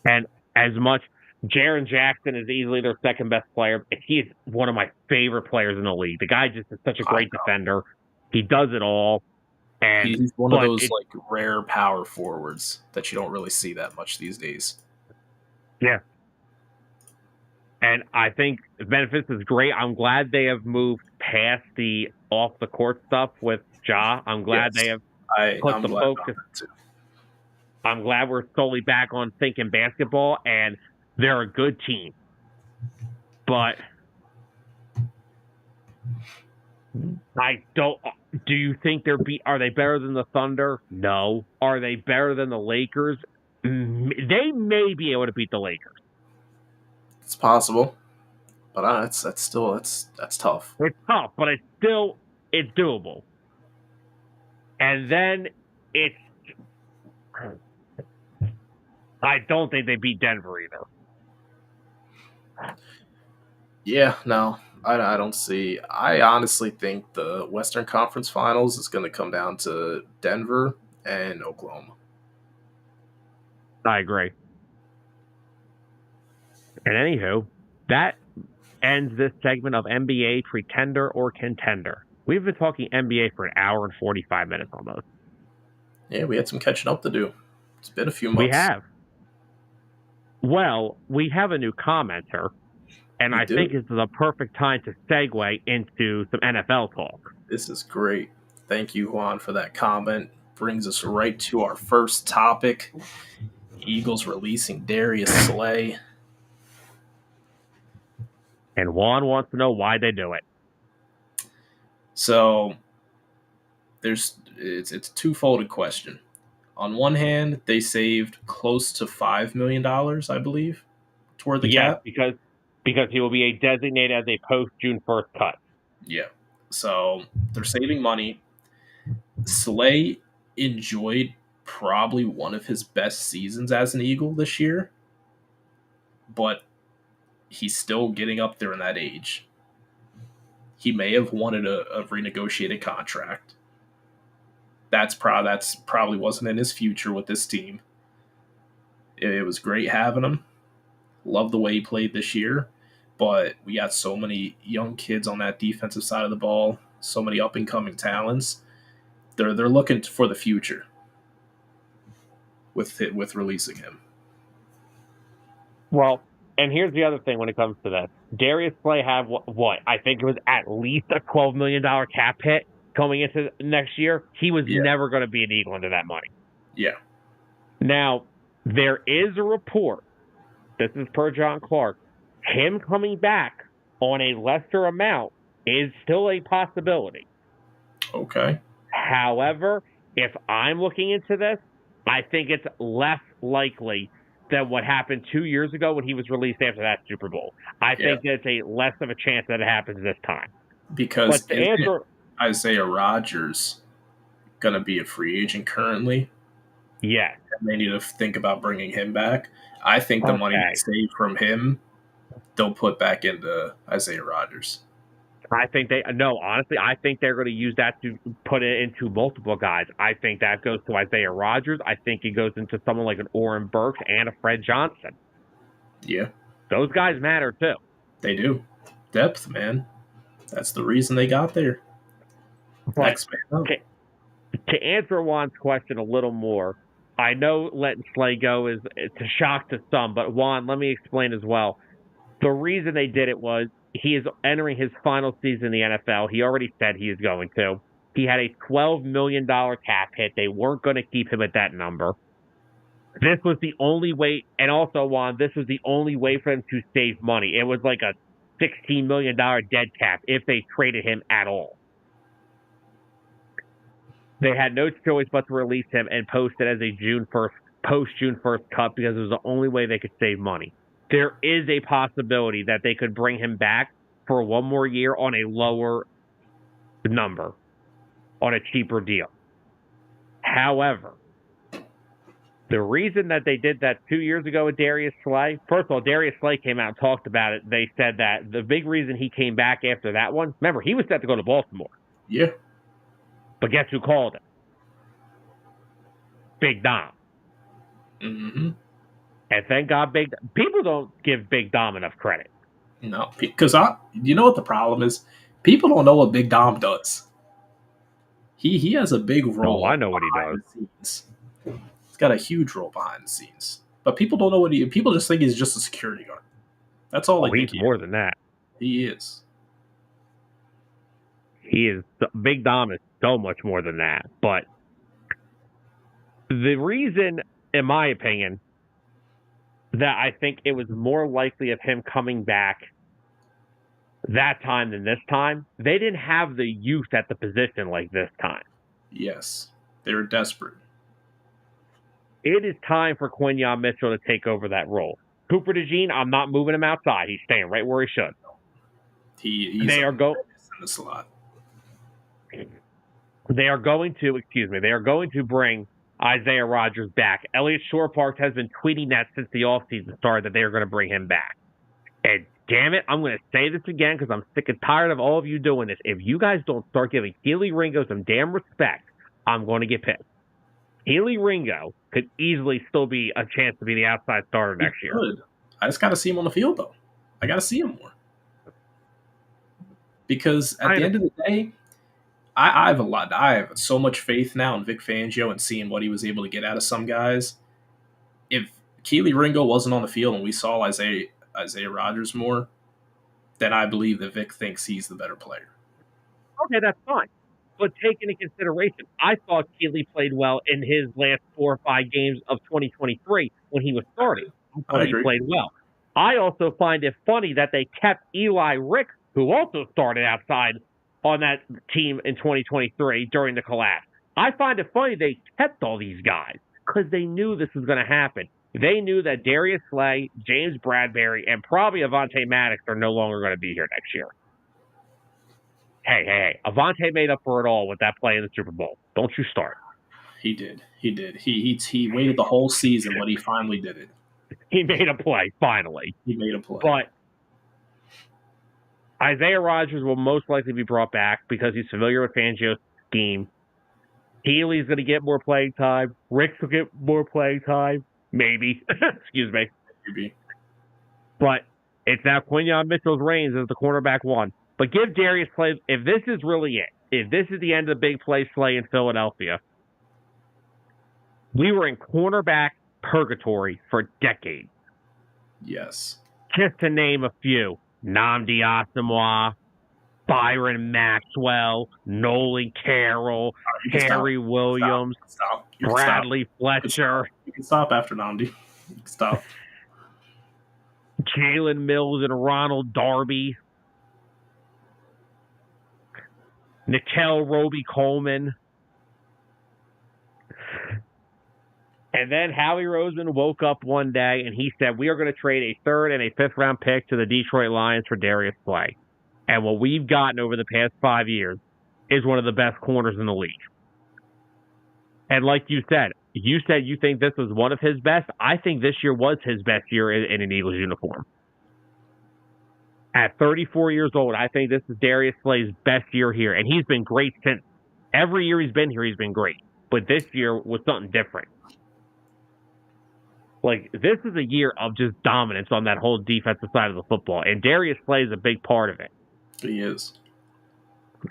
And as much, Jaron Jackson is easily their second best player. He is one of my favorite players in the league. The guy just is such a great defender. He does it all. And he's one of those rare power forwards that you don't really see that much these days. Yeah. And I think Memphis is great. I'm glad they have moved past the off the court stuff with Ja. I'm glad they have put the focus. I'm glad we're solely back on thinking basketball, and they're a good team. But I don't. Do you think are they better than the Thunder? No. Are they better than the Lakers? They may be able to beat the Lakers. It's possible, but that's tough. It's tough, but it's doable. And then I don't think they beat Denver either. Yeah, no, I don't see. I honestly think the Western Conference Finals is going to come down to Denver and Oklahoma. I agree. And anywho, that ends this segment of NBA Pretender or Contender. We've been talking NBA for an hour and 45 minutes almost. Yeah, we had some catching up to do. It's been a few months. We have. Well, we have a new commenter, and I think this is a perfect time to segue into some NFL talk. This is great. Thank you, Juan, for that comment. Brings us right to our first topic. Eagles releasing Darius Slay. And Juan wants to know why they do it. So it's a two-folded question. On one hand, they saved close to $5 million, I believe, toward the cap. Because he will be designated as a post-June 1st cut. Yeah. So they're saving money. Slay enjoyed probably one of his best seasons as an Eagle this year, but he's still getting up there in that age. He may have wanted a renegotiated contract. That's probably wasn't in his future with this team. It was great having him. Love the way he played this year, but we got so many young kids on that defensive side of the ball, so many up and coming talents. They're looking for the future with releasing him. Well, and here's the other thing when it comes to this. Darius Slay had what? I think it was at least a $12 million cap hit coming into next year. He was never going to be an Eagle into that money. Yeah. Now, there is a report, this is per John Clark, him coming back on a lesser amount is still a possibility. Okay. However, if I'm looking into this, I think it's less likely than what happened 2 years ago when he was released after that Super Bowl. I Yeah. think it's a less of a chance that it happens this time. Because But to isn't answer, Isaiah Rodgers going to be a free agent currently? yes. And they need to think about bringing him back. I think the money they Okay. save from him, they'll put back into Isaiah Rodgers. I think honestly, I think they're going to use that to put it into multiple guys. I think that goes to Isaiah Rodgers. I think it goes into someone like an Oren Burks and a Fred Johnson. Yeah, Those guys matter too. they do. Depth, man. That's the reason they got there. But Next man up. to answer Juan's question a little more, I know letting Slay go is it's a shock to some, but Juan, let me explain as well. The reason they did it was he is entering his final season in the NFL. He already said he is going to. He had a $12 million cap hit. They weren't going to keep him at that number. This was the only way, and also, Juan, this was the only way for them to save money. It was like a $16 million dead cap if they traded him at all. They had no choice but to release him and post it as a post June 1st cut because it was the only way they could save money. There is a possibility that they could bring him back for one more year on a lower number, on a cheaper deal. However, the reason that they did that 2 years ago with Darius Slay, first of all, Darius Slay came out and talked about it. They said that the big reason he came back after that one, remember, he was set to go to Baltimore. Yeah. But guess who called him? Big Dom. Mm-hmm. And thank God, people don't give Big Dom enough credit. No, because you know what the problem is? People don't know what Big Dom does. He has a big role. Oh, I know what he behind does. the scenes. He's got a huge role behind the scenes, but people don't know what he. People just think he's just a security guard. That's all they think. He's more than that. He is. Big Dom is so much more than that. But the reason, in my opinion, that I think it was more likely of him coming back that time than this time, they didn't have the youth at the position like this time. Yes, they were desperate. It is time for Quinyon Mitchell to take over that role. Cooper DeJean, I'm not moving him outside. He's staying right where he should. He's they are going in the slot. They are going to bring Isaiah Rodgers back. Elliot Shore-Parks has been tweeting that since the offseason started that they are going to bring him back. And damn it, I'm going to say this again because I'm sick and tired of all of you doing this. If you guys don't start giving Keely Ringo some damn respect, I'm going to get pissed. Keely Ringo could easily still be a chance to be the outside starter next year. I just got to see him on the field, though. I got to see him more. Because at the end of the day, I have so much faith now in Vic Fangio and seeing what he was able to get out of some guys. If Keely Ringo wasn't on the field and we saw Isaiah Rodgers more, then I believe that Vic thinks he's the better player. Okay, that's fine. But take into consideration, I thought Keely played well in his last 4 or 5 games of 2023 when he was starting. I thought he played well. I also find it funny that they kept Eli Ricks, who also started outside on that team in 2023 during the collapse. I find it funny they kept all these guys because they knew this was going to happen. They knew that Darius Slay, James Bradbury, and probably Avonte Maddox are no longer going to be here next year. Hey. Avonte made up for it all with that play in the Super Bowl. Don't you start. He did. He waited the whole season, but he finally did it. He made a play, finally. He made a play. But Isaiah Rodgers will most likely be brought back because he's familiar with Fangio's scheme. Healy's going to get more playing time. Ricks will get more playing time. Maybe. Excuse me. Maybe. But it's now Quinyon Mitchell's reigns as the cornerback one. But give Darius Slay, if this is really it, if this is the end of the big play Slay in Philadelphia, we were in cornerback purgatory for decades. Yes. Just to name a few. Nnamdi Asomugha, Byron Maxwell, Nolan Carroll, Harry Williams. Stop. You can stop. Bradley Fletcher, You can stop after Namdi. You can stop. Jalen Mills and Ronald Darby, Nikel Roby Coleman. And then Howie Roseman woke up one day and he said, we are going to trade a third and a fifth round pick to the Detroit Lions for Darius Slay. And what we've gotten over the past 5 years is one of the best corners in the league. And like you said you think this was one of his best. I think this year was his best year in an Eagles uniform. At 34 years old, I think this is Darius Slay's best year here. And he's been great since. Every year he's been here, he's been great. But this year was something different. Like, this is a year of just dominance on that whole defensive side of the football. And Darius Slay is a big part of it. He is.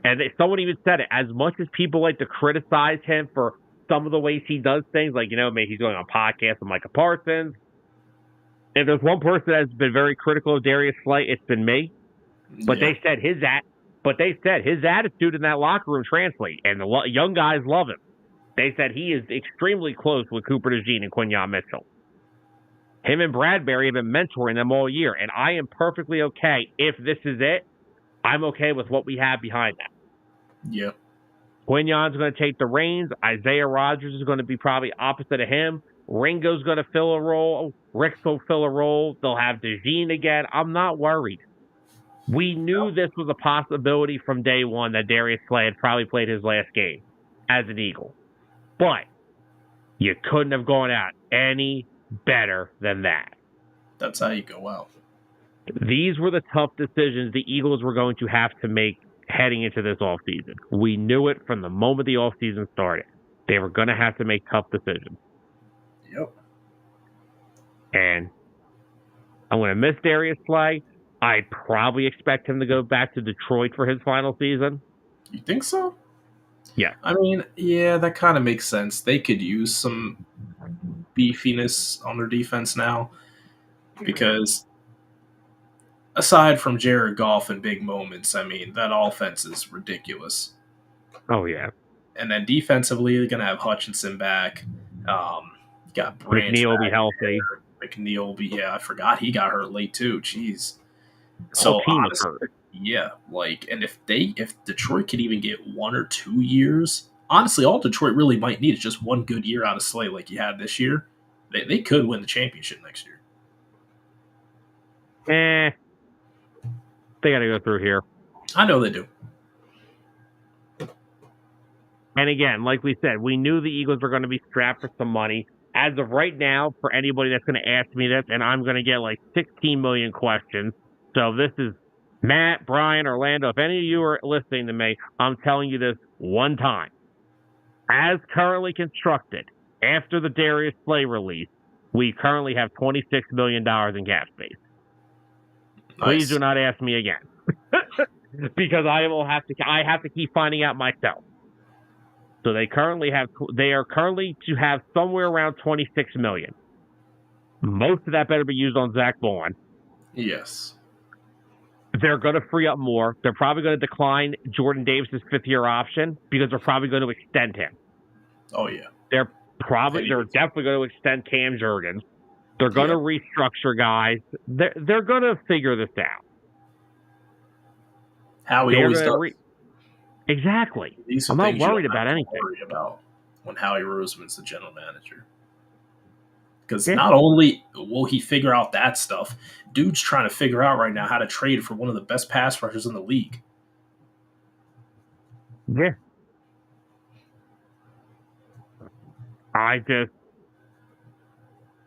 And someone even said it. As much as people like to criticize him for some of the ways he does things, like, maybe he's going on podcasts with Micah Parsons. If there's one person that's been very critical of Darius Slay, it's been me. But they said his attitude in that locker room translates, and the young guys love him. They said he is extremely close with Cooper DeJean and Quinyon Mitchell. Him and Bradbury have been mentoring them all year, and I am perfectly okay if this is it. I'm okay with what we have behind that. Yeah. Quinyon's going to take the reins. Isaiah Rodgers is going to be probably opposite of him. Ringo's going to fill a role. Rick's will fill a role. They'll have DeJean again. I'm not worried. We knew this was a possibility from day one that Darius Slay had probably played his last game as an Eagle. But you couldn't have gone out any better than that. That's how you go out. These were the tough decisions the Eagles were going to have to make heading into this offseason. We knew it from the moment the offseason started. They were going to have to make tough decisions. Yep. And I'm going to miss Darius Slay. I probably expect him to go back to Detroit for his final season. You think so? Yeah. I mean, yeah, that kind of makes sense. They could use some beefiness on their defense now because aside from Jared Goff and big moments, I mean, that offense is ridiculous. Oh, yeah. And then defensively, they're going to have Hutchinson back. Got Branch. McNeil will be healthy. McNeil will be, I forgot he got hurt late too. Jeez. So, honestly, yeah, and if Detroit could even get 1 or 2 years, honestly, all Detroit really might need is just one good year out of Slay like you had this year. They could win the championship next year. They got to go through here. I know they do. And again, like we said, we knew the Eagles were going to be strapped for some money. As of right now, for anybody that's going to ask me this, and I'm going to get like 16 million questions. So this is Matt, Brian, Orlando. If any of you are listening to me, I'm telling you this one time. As currently constructed, after the Darius Slay release, we currently have $26 million in cap space. Nice. Please do not ask me again. Because I have to keep finding out myself. So they are currently to have somewhere around $26 million. Most of that better be used on Zach Bowen. Yes. They're going to free up more. They're probably going to decline Jordan Davis's fifth-year option because they're probably going to extend him. Oh, yeah. They're definitely going to extend Cam Jurgens. They're going to restructure guys. They're going to figure this out. Howie always does. Exactly. I'm not worried about anything. Worry about when Howie Roseman's the general manager. Because not only will he figure out that stuff, dude's trying to figure out right now how to trade for one of the best pass rushers in the league. Yeah.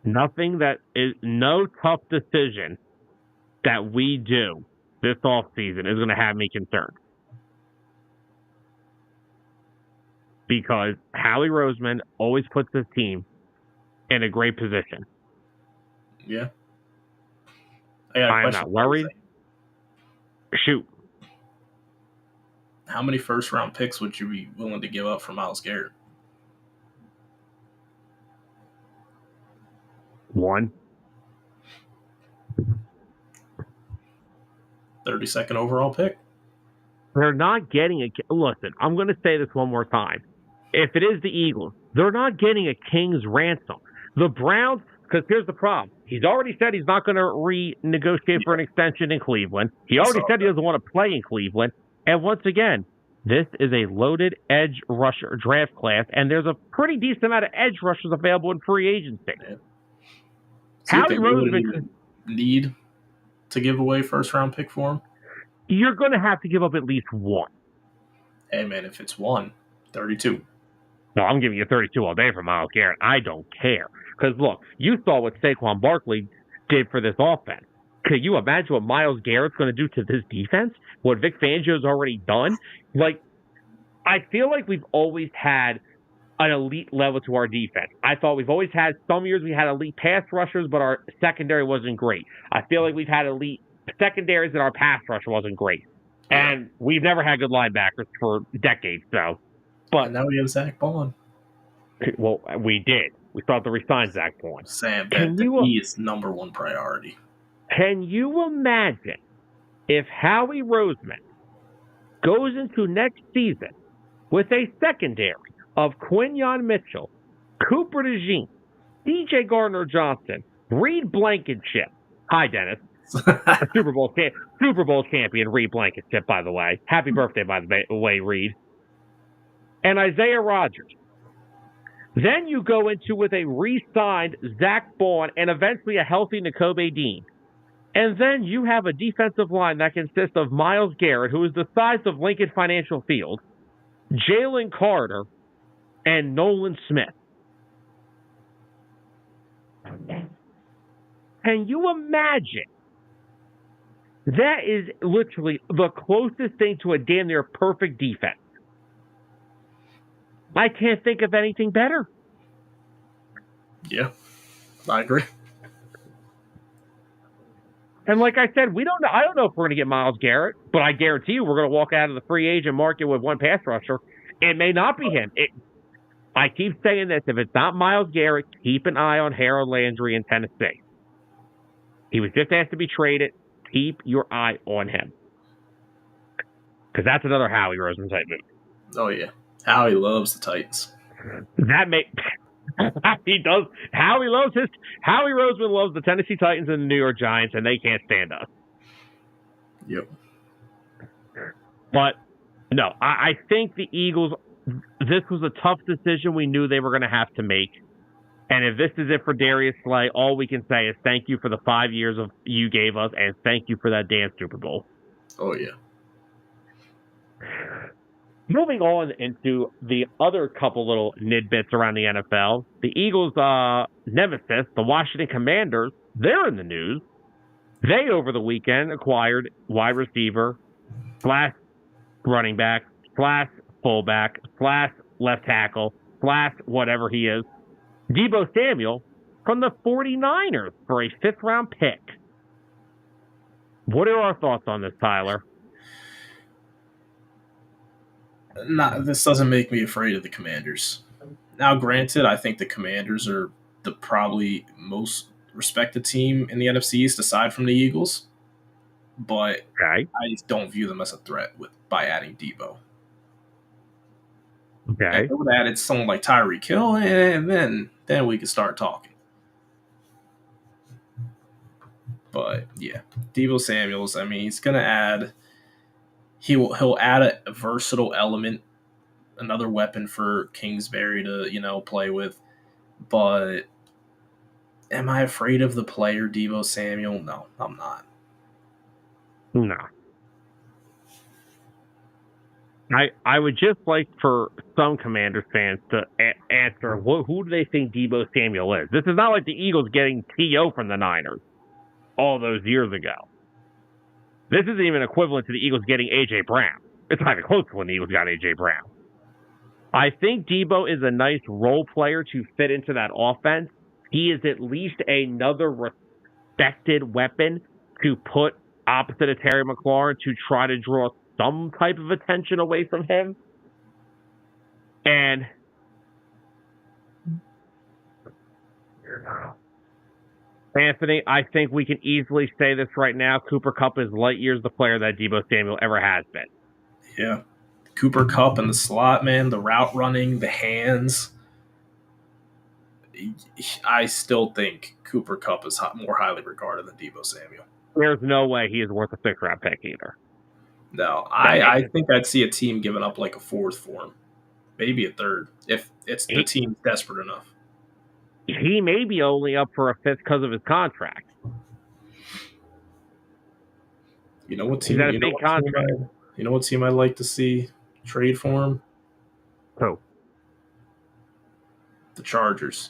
No tough decision that we do this offseason is going to have me concerned. Because Howie Roseman always puts his team in a great position. Yeah. I'm not worried. Shoot. How many first-round picks would you be willing to give up for Myles Garrett? 1. 32nd overall pick? They're not getting a... Listen, I'm going to say this one more time. if it is the Eagles, they're not getting a king's ransom. The Browns, because here's the problem. He's already said he's not going to renegotiate for an extension in Cleveland. He already said he doesn't want to play in Cleveland. And once again, this is a loaded edge rusher draft class, and there's a pretty decent amount of edge rushers available in free agency. Yeah. Howie Roseman need to give away first-round pick for him? You're going to have to give up at least one. Hey, man, if it's one, 32. No, I'm giving you 32 all day for Myles Garrett. I don't care. Because, look, you saw what Saquon Barkley did for this offense. Can you imagine what Myles Garrett's going to do to this defense? What Vic Fangio's already done? Like, I feel like we've always had an elite level to our defense. I thought we've always had, some years we had elite pass rushers, but our secondary wasn't great. I feel like we've had elite secondaries and our pass rush wasn't great. And we've never had good linebackers for decades, so. But and now we have Zach Bond. Well, we did. We thought to resign Zach Bond. Sam, he is number one priority. Can you imagine if Howie Roseman goes into next season with a secondary of Quinyon Mitchell, Cooper DeJean, DJ Gardner-Johnson, Reed Blankenship. Hi, Dennis. Super Bowl champion Reed Blankenship, by the way. Happy birthday, by the way, Reed. And Isaiah Rodgers. Then you go into with a re-signed Zach Bond and eventually a healthy Nakobe Dean. And then you have a defensive line that consists of Myles Garrett, who is the size of Lincoln Financial Field, Jalen Carter, and Nolan Smith. Can you imagine? That is literally the closest thing to a damn near perfect defense. I can't think of anything better. Yeah, I agree. And like I said, we don't know. I don't know if we're going to get Myles Garrett, but I guarantee you we're going to walk out of the free agent market with one pass rusher. It may not be him. I keep saying this. If it's not Myles Garrett, keep an eye on Harold Landry in Tennessee. He was just asked to be traded. Keep your eye on him. Because that's another Howie Roseman type move. Oh, yeah. Howie loves the Titans. He does. Howie Roseman loves the Tennessee Titans and the New York Giants, and they can't stand us. Yep. But, no, I think the Eagles, this was a tough decision we knew they were going to have to make. And if this is it for Darius Slay, all we can say is thank you for the 5 years of you gave us, and thank you for that damn Super Bowl. Oh, yeah. Moving on into the other couple little nidbits around the NFL, the Eagles' nemesis, the Washington Commanders, they're in the news. They, over the weekend, acquired wide receiver, / running back, / fullback, / left tackle, / whatever he is, Deebo Samuel from the 49ers for a 5th-round pick. What are our thoughts on this, Tyler? This doesn't make me afraid of the Commanders. Now, granted, I think the Commanders are the probably most respected team in the NFC East aside from the Eagles, but okay. I don't view them as a threat by adding Deebo. Okay. If they would have added someone like Tyreek Hill, and then we could start talking. But yeah, Deebo Samuels. I mean, he's gonna add. He'll add a versatile element, another weapon for Kingsbury to play with. But am I afraid of the player Deebo Samuel? No, I'm not. No. I would just like for some Commanders fans to answer, who do they think Deebo Samuel is? This is not like the Eagles getting T.O. from the Niners all those years ago. This isn't even equivalent to the Eagles getting A.J. Brown. It's not even close to when the Eagles got A.J. Brown. I think Deebo is a nice role player to fit into that offense. He is at least another respected weapon to put opposite of Terry McLaurin to try to draw some type of attention away from him. And Anthony, I think we can easily say this right now. Cooper Kupp is light years the player that Deebo Samuel ever has been. Yeah. Cooper Cup in the slot, man, the route running, the hands. I still think Cooper Cup is more highly regarded than Deebo Samuel. There's no way he is worth a 6th-round pick either. No, I think I'd see a team giving up like a 4th for him, maybe a 3rd if the team's desperate enough. He may be only up for a 5th because of his contract. You know what team? You know what team I'd like to see trade for him? Who? The Chargers.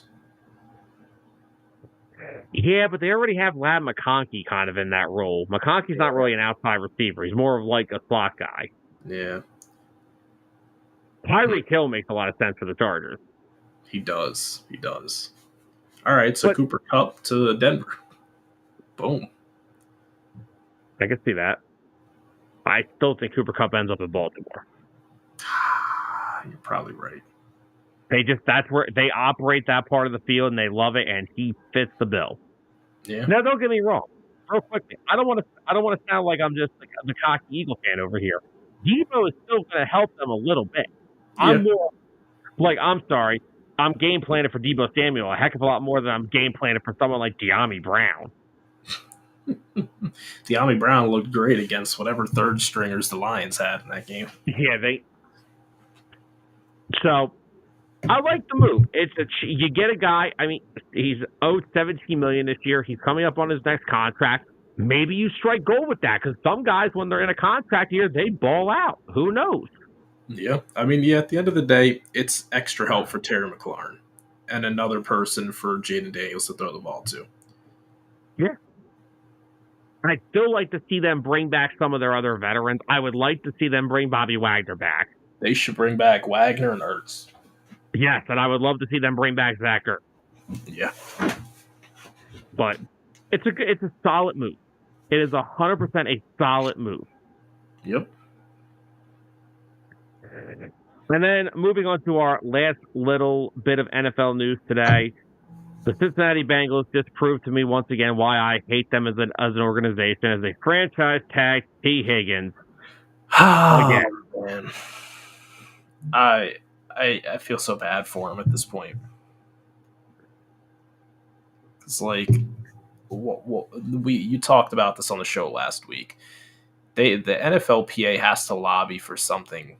Yeah, but they already have Lad McConkey kind of in that role. McConkey's not really an outside receiver. He's more of like a slot guy. Yeah. Tyreek Hill makes a lot of sense for the Chargers. He does. All right, so Cooper Kupp to Denver. Boom. I can see that. I still think Cooper Kupp ends up in Baltimore. You're probably right. That's where they operate that part of the field and they love it, and he fits the bill. Yeah. Now, don't get me wrong. Real quickly, I don't want to sound like I'm just like the cocky Eagle fan over here. Deebo is still going to help them a little bit. I'm more like, I'm sorry, I'm game planning for Deebo Samuel a heck of a lot more than I'm game planning for someone like De'Ami Brown. De'Ami Brown looked great against whatever 3rd stringers the Lions had in that game. Yeah, So, I like the move. You get a guy. I mean, he's owed $17 million this year. He's coming up on his next contract. Maybe you strike gold with that because some guys, when they're in a contract year, they ball out. Who knows? Yeah, I mean, at the end of the day, it's extra help for Terry McLaurin and another person for Jaden Daniels to throw the ball to. Yeah. I'd still like to see them bring back some of their other veterans. I would like to see them bring Bobby Wagner back. They should bring back Wagner and Ertz. Yes, and I would love to see them bring back Zach Ertz. Yeah. But it's a solid move. It is 100% a solid move. Yep. And then moving on to our last little bit of NFL news today, the Cincinnati Bengals just proved to me once again why I hate them as an organization, as they franchise tag T. Higgins. Again. Man. I feel so bad for him at this point. It's like, you talked about this on the show last week. The NFLPA has to lobby for something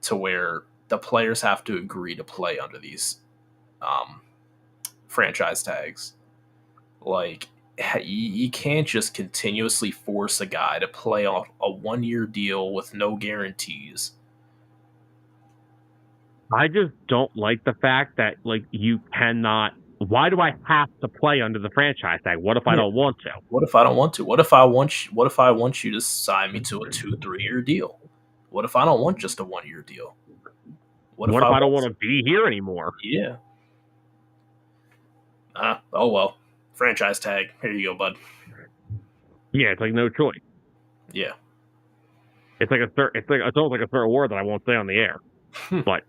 to where the players have to agree to play under these franchise tags. Like, you can't just continuously force a guy to play off a 1-year deal with no guarantees. I just don't like the fact that, like, you cannot. Why do I have to play under the franchise tag? What if I don't want to? What if I don't want to? What if I want you to sign me to a 2-3 year deal? What if I don't want just a 1-year deal? What if I don't want to be here anymore? Yeah. Oh well. Franchise tag. Here you go, bud. Yeah, it's like no choice. Yeah. It's almost like a third word that I won't say on the air. But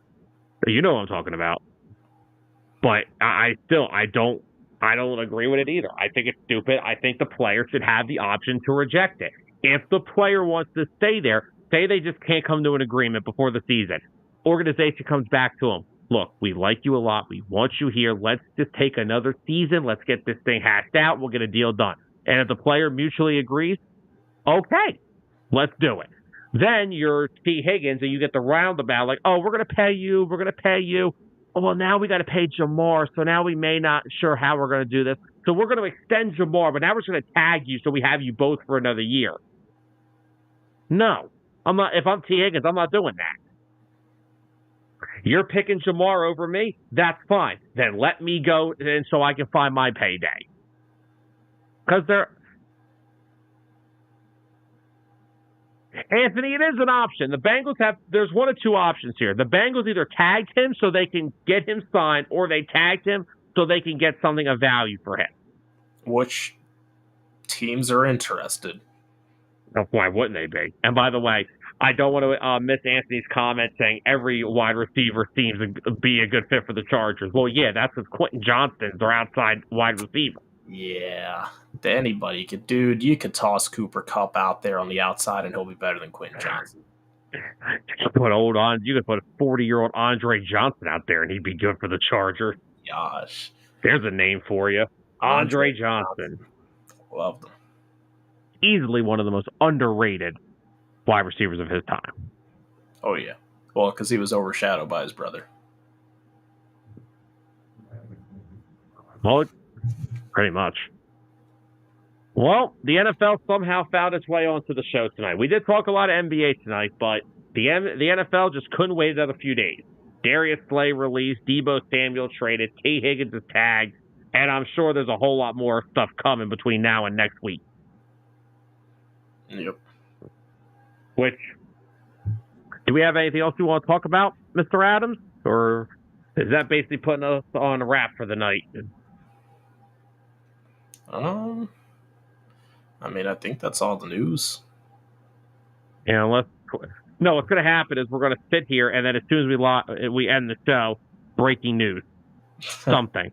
you know what I'm talking about. But I don't agree with it either. I think it's stupid. I think the player should have the option to reject it. If the player wants to stay there, say they just can't come to an agreement before the season. Organization comes back to them. Look, we like you a lot. We want you here. Let's just take another season. Let's get this thing hashed out. We'll get a deal done. And if the player mutually agrees, okay, let's do it. Then you're T. Higgins and you get the roundabout like, oh, we're going to pay you. Oh, well, now we got to pay Jamar, so now we may not sure how we're going to do this. So we're going to extend Jamar, but now we're going to tag you so we have you both for another year. No, I'm not. If I'm T. Higgins, I'm not doing that. You're picking Jamar over me? That's fine. Then let me go and so I can find my payday. Because Anthony, it is an option. The Bengals there's one of two options here. The Bengals either tagged him so they can get him signed, or they tagged him so they can get something of value for him. Which teams are interested? Why wouldn't they be? And by the way, I don't want to miss Anthony's comment saying every wide receiver seems to be a good fit for the Chargers. Well, yeah, that's because Quentin Johnston's their outside wide receiver. Yeah, anybody could. Dude, you could toss Cooper Kupp out there on the outside and he'll be better than Quentin Johnson. You could put a 40-year-old Andre Johnson out there, and he'd be good for the Chargers. Gosh. There's a name for you. Andre Johnson. Loved him. Easily one of the most underrated wide receivers of his time. Oh, yeah. Well, because he was overshadowed by his brother. Well, pretty much. Well, the NFL somehow found its way onto the show tonight. We did talk a lot of NBA tonight, but the NFL just couldn't wait another few days. Darius Slay released, Deebo Samuel traded, T. Higgins is tagged, and I'm sure there's a whole lot more stuff coming between now and next week. Yep. Which, do we have anything else we want to talk about, Mr. Adams? Or is that basically putting us on a wrap for the night? I mean, I think that's all the news. Yeah, what's going to happen is we're going to sit here, and then as soon as we end the show, breaking news. Something.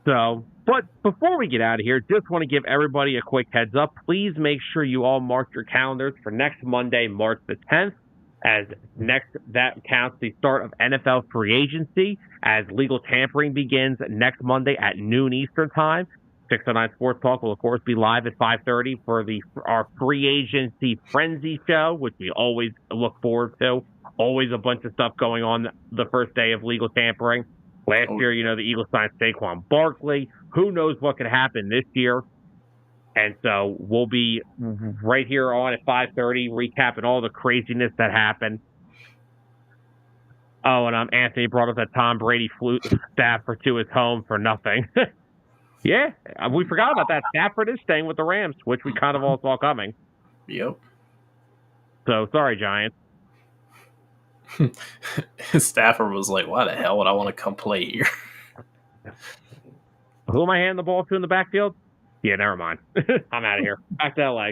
So, but before we get out of here, just want to give everybody a quick heads up. Please make sure you all mark your calendars for next Monday, March the 10th, as that counts the start of NFL free agency, as legal tampering begins next Monday at noon Eastern time. 609 Sports Talk will, of course, be live at 5:30 for our free agency frenzy show, which we always look forward to. Always a bunch of stuff going on the first day of legal tampering. Last year, the Eagles signed Saquon Barkley. Who knows what could happen this year? And so we'll be right here on at 5:30, recapping all the craziness that happened. Oh, and Anthony brought up that Tom Brady flew Stafford to his home for nothing. Yeah, we forgot about that. Stafford is staying with the Rams, which we kind of all saw coming. Yep. So, sorry, Giants. Stafford was like, why the hell would I want to come play here? Who am I handing the ball to in the backfield? Yeah, never mind. I'm out of here. Back to LA.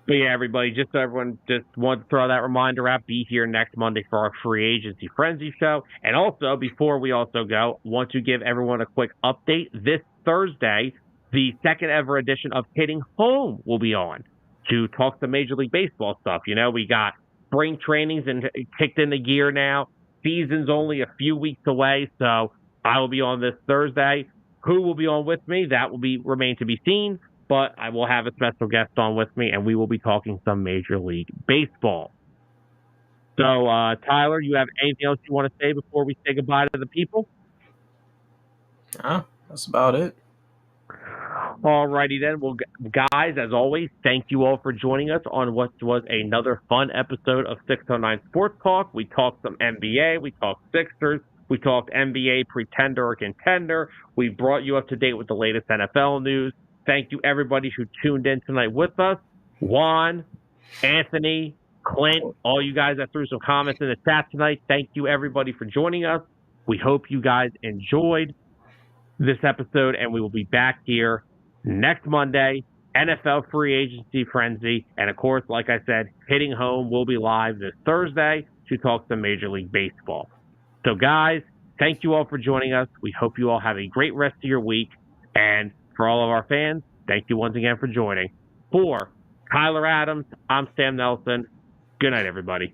But yeah, everybody, just so everyone just wanted to throw that reminder out, be here next Monday for our free agency frenzy show. And also, before we also go, want to give everyone a quick update. This Thursday, the second ever edition of Hitting Home will be on to talk some Major League Baseball stuff. We got spring trainings and kicked into gear now. Season's only a few weeks away, so I will be on this Thursday. Who will be on with me? That will remain to be seen. But I will have a special guest on with me, and we will be talking some Major League Baseball. So, Tyler, you have anything else you want to say before we say goodbye to the people? That's about it. All righty then. Well, guys, as always, thank you all for joining us on what was another fun episode of 609 Sports Talk. We talked some NBA. We talked Sixers. We talked NBA pretender or contender. We brought you up to date with the latest NFL news. Thank you, everybody who tuned in tonight with us. Juan, Anthony, Clint, all you guys that threw some comments in the chat tonight. Thank you, everybody, for joining us. We hope you guys enjoyed this episode, and we will be back here next Monday, NFL free agency frenzy. And, of course, like I said, Hitting Home will be live this Thursday to talk some Major League Baseball. So, guys, thank you all for joining us. We hope you all have a great rest of your week. And for all of our fans, thank you once again for joining. For Tyler Adams, I'm Sam Nelson. Good night, everybody.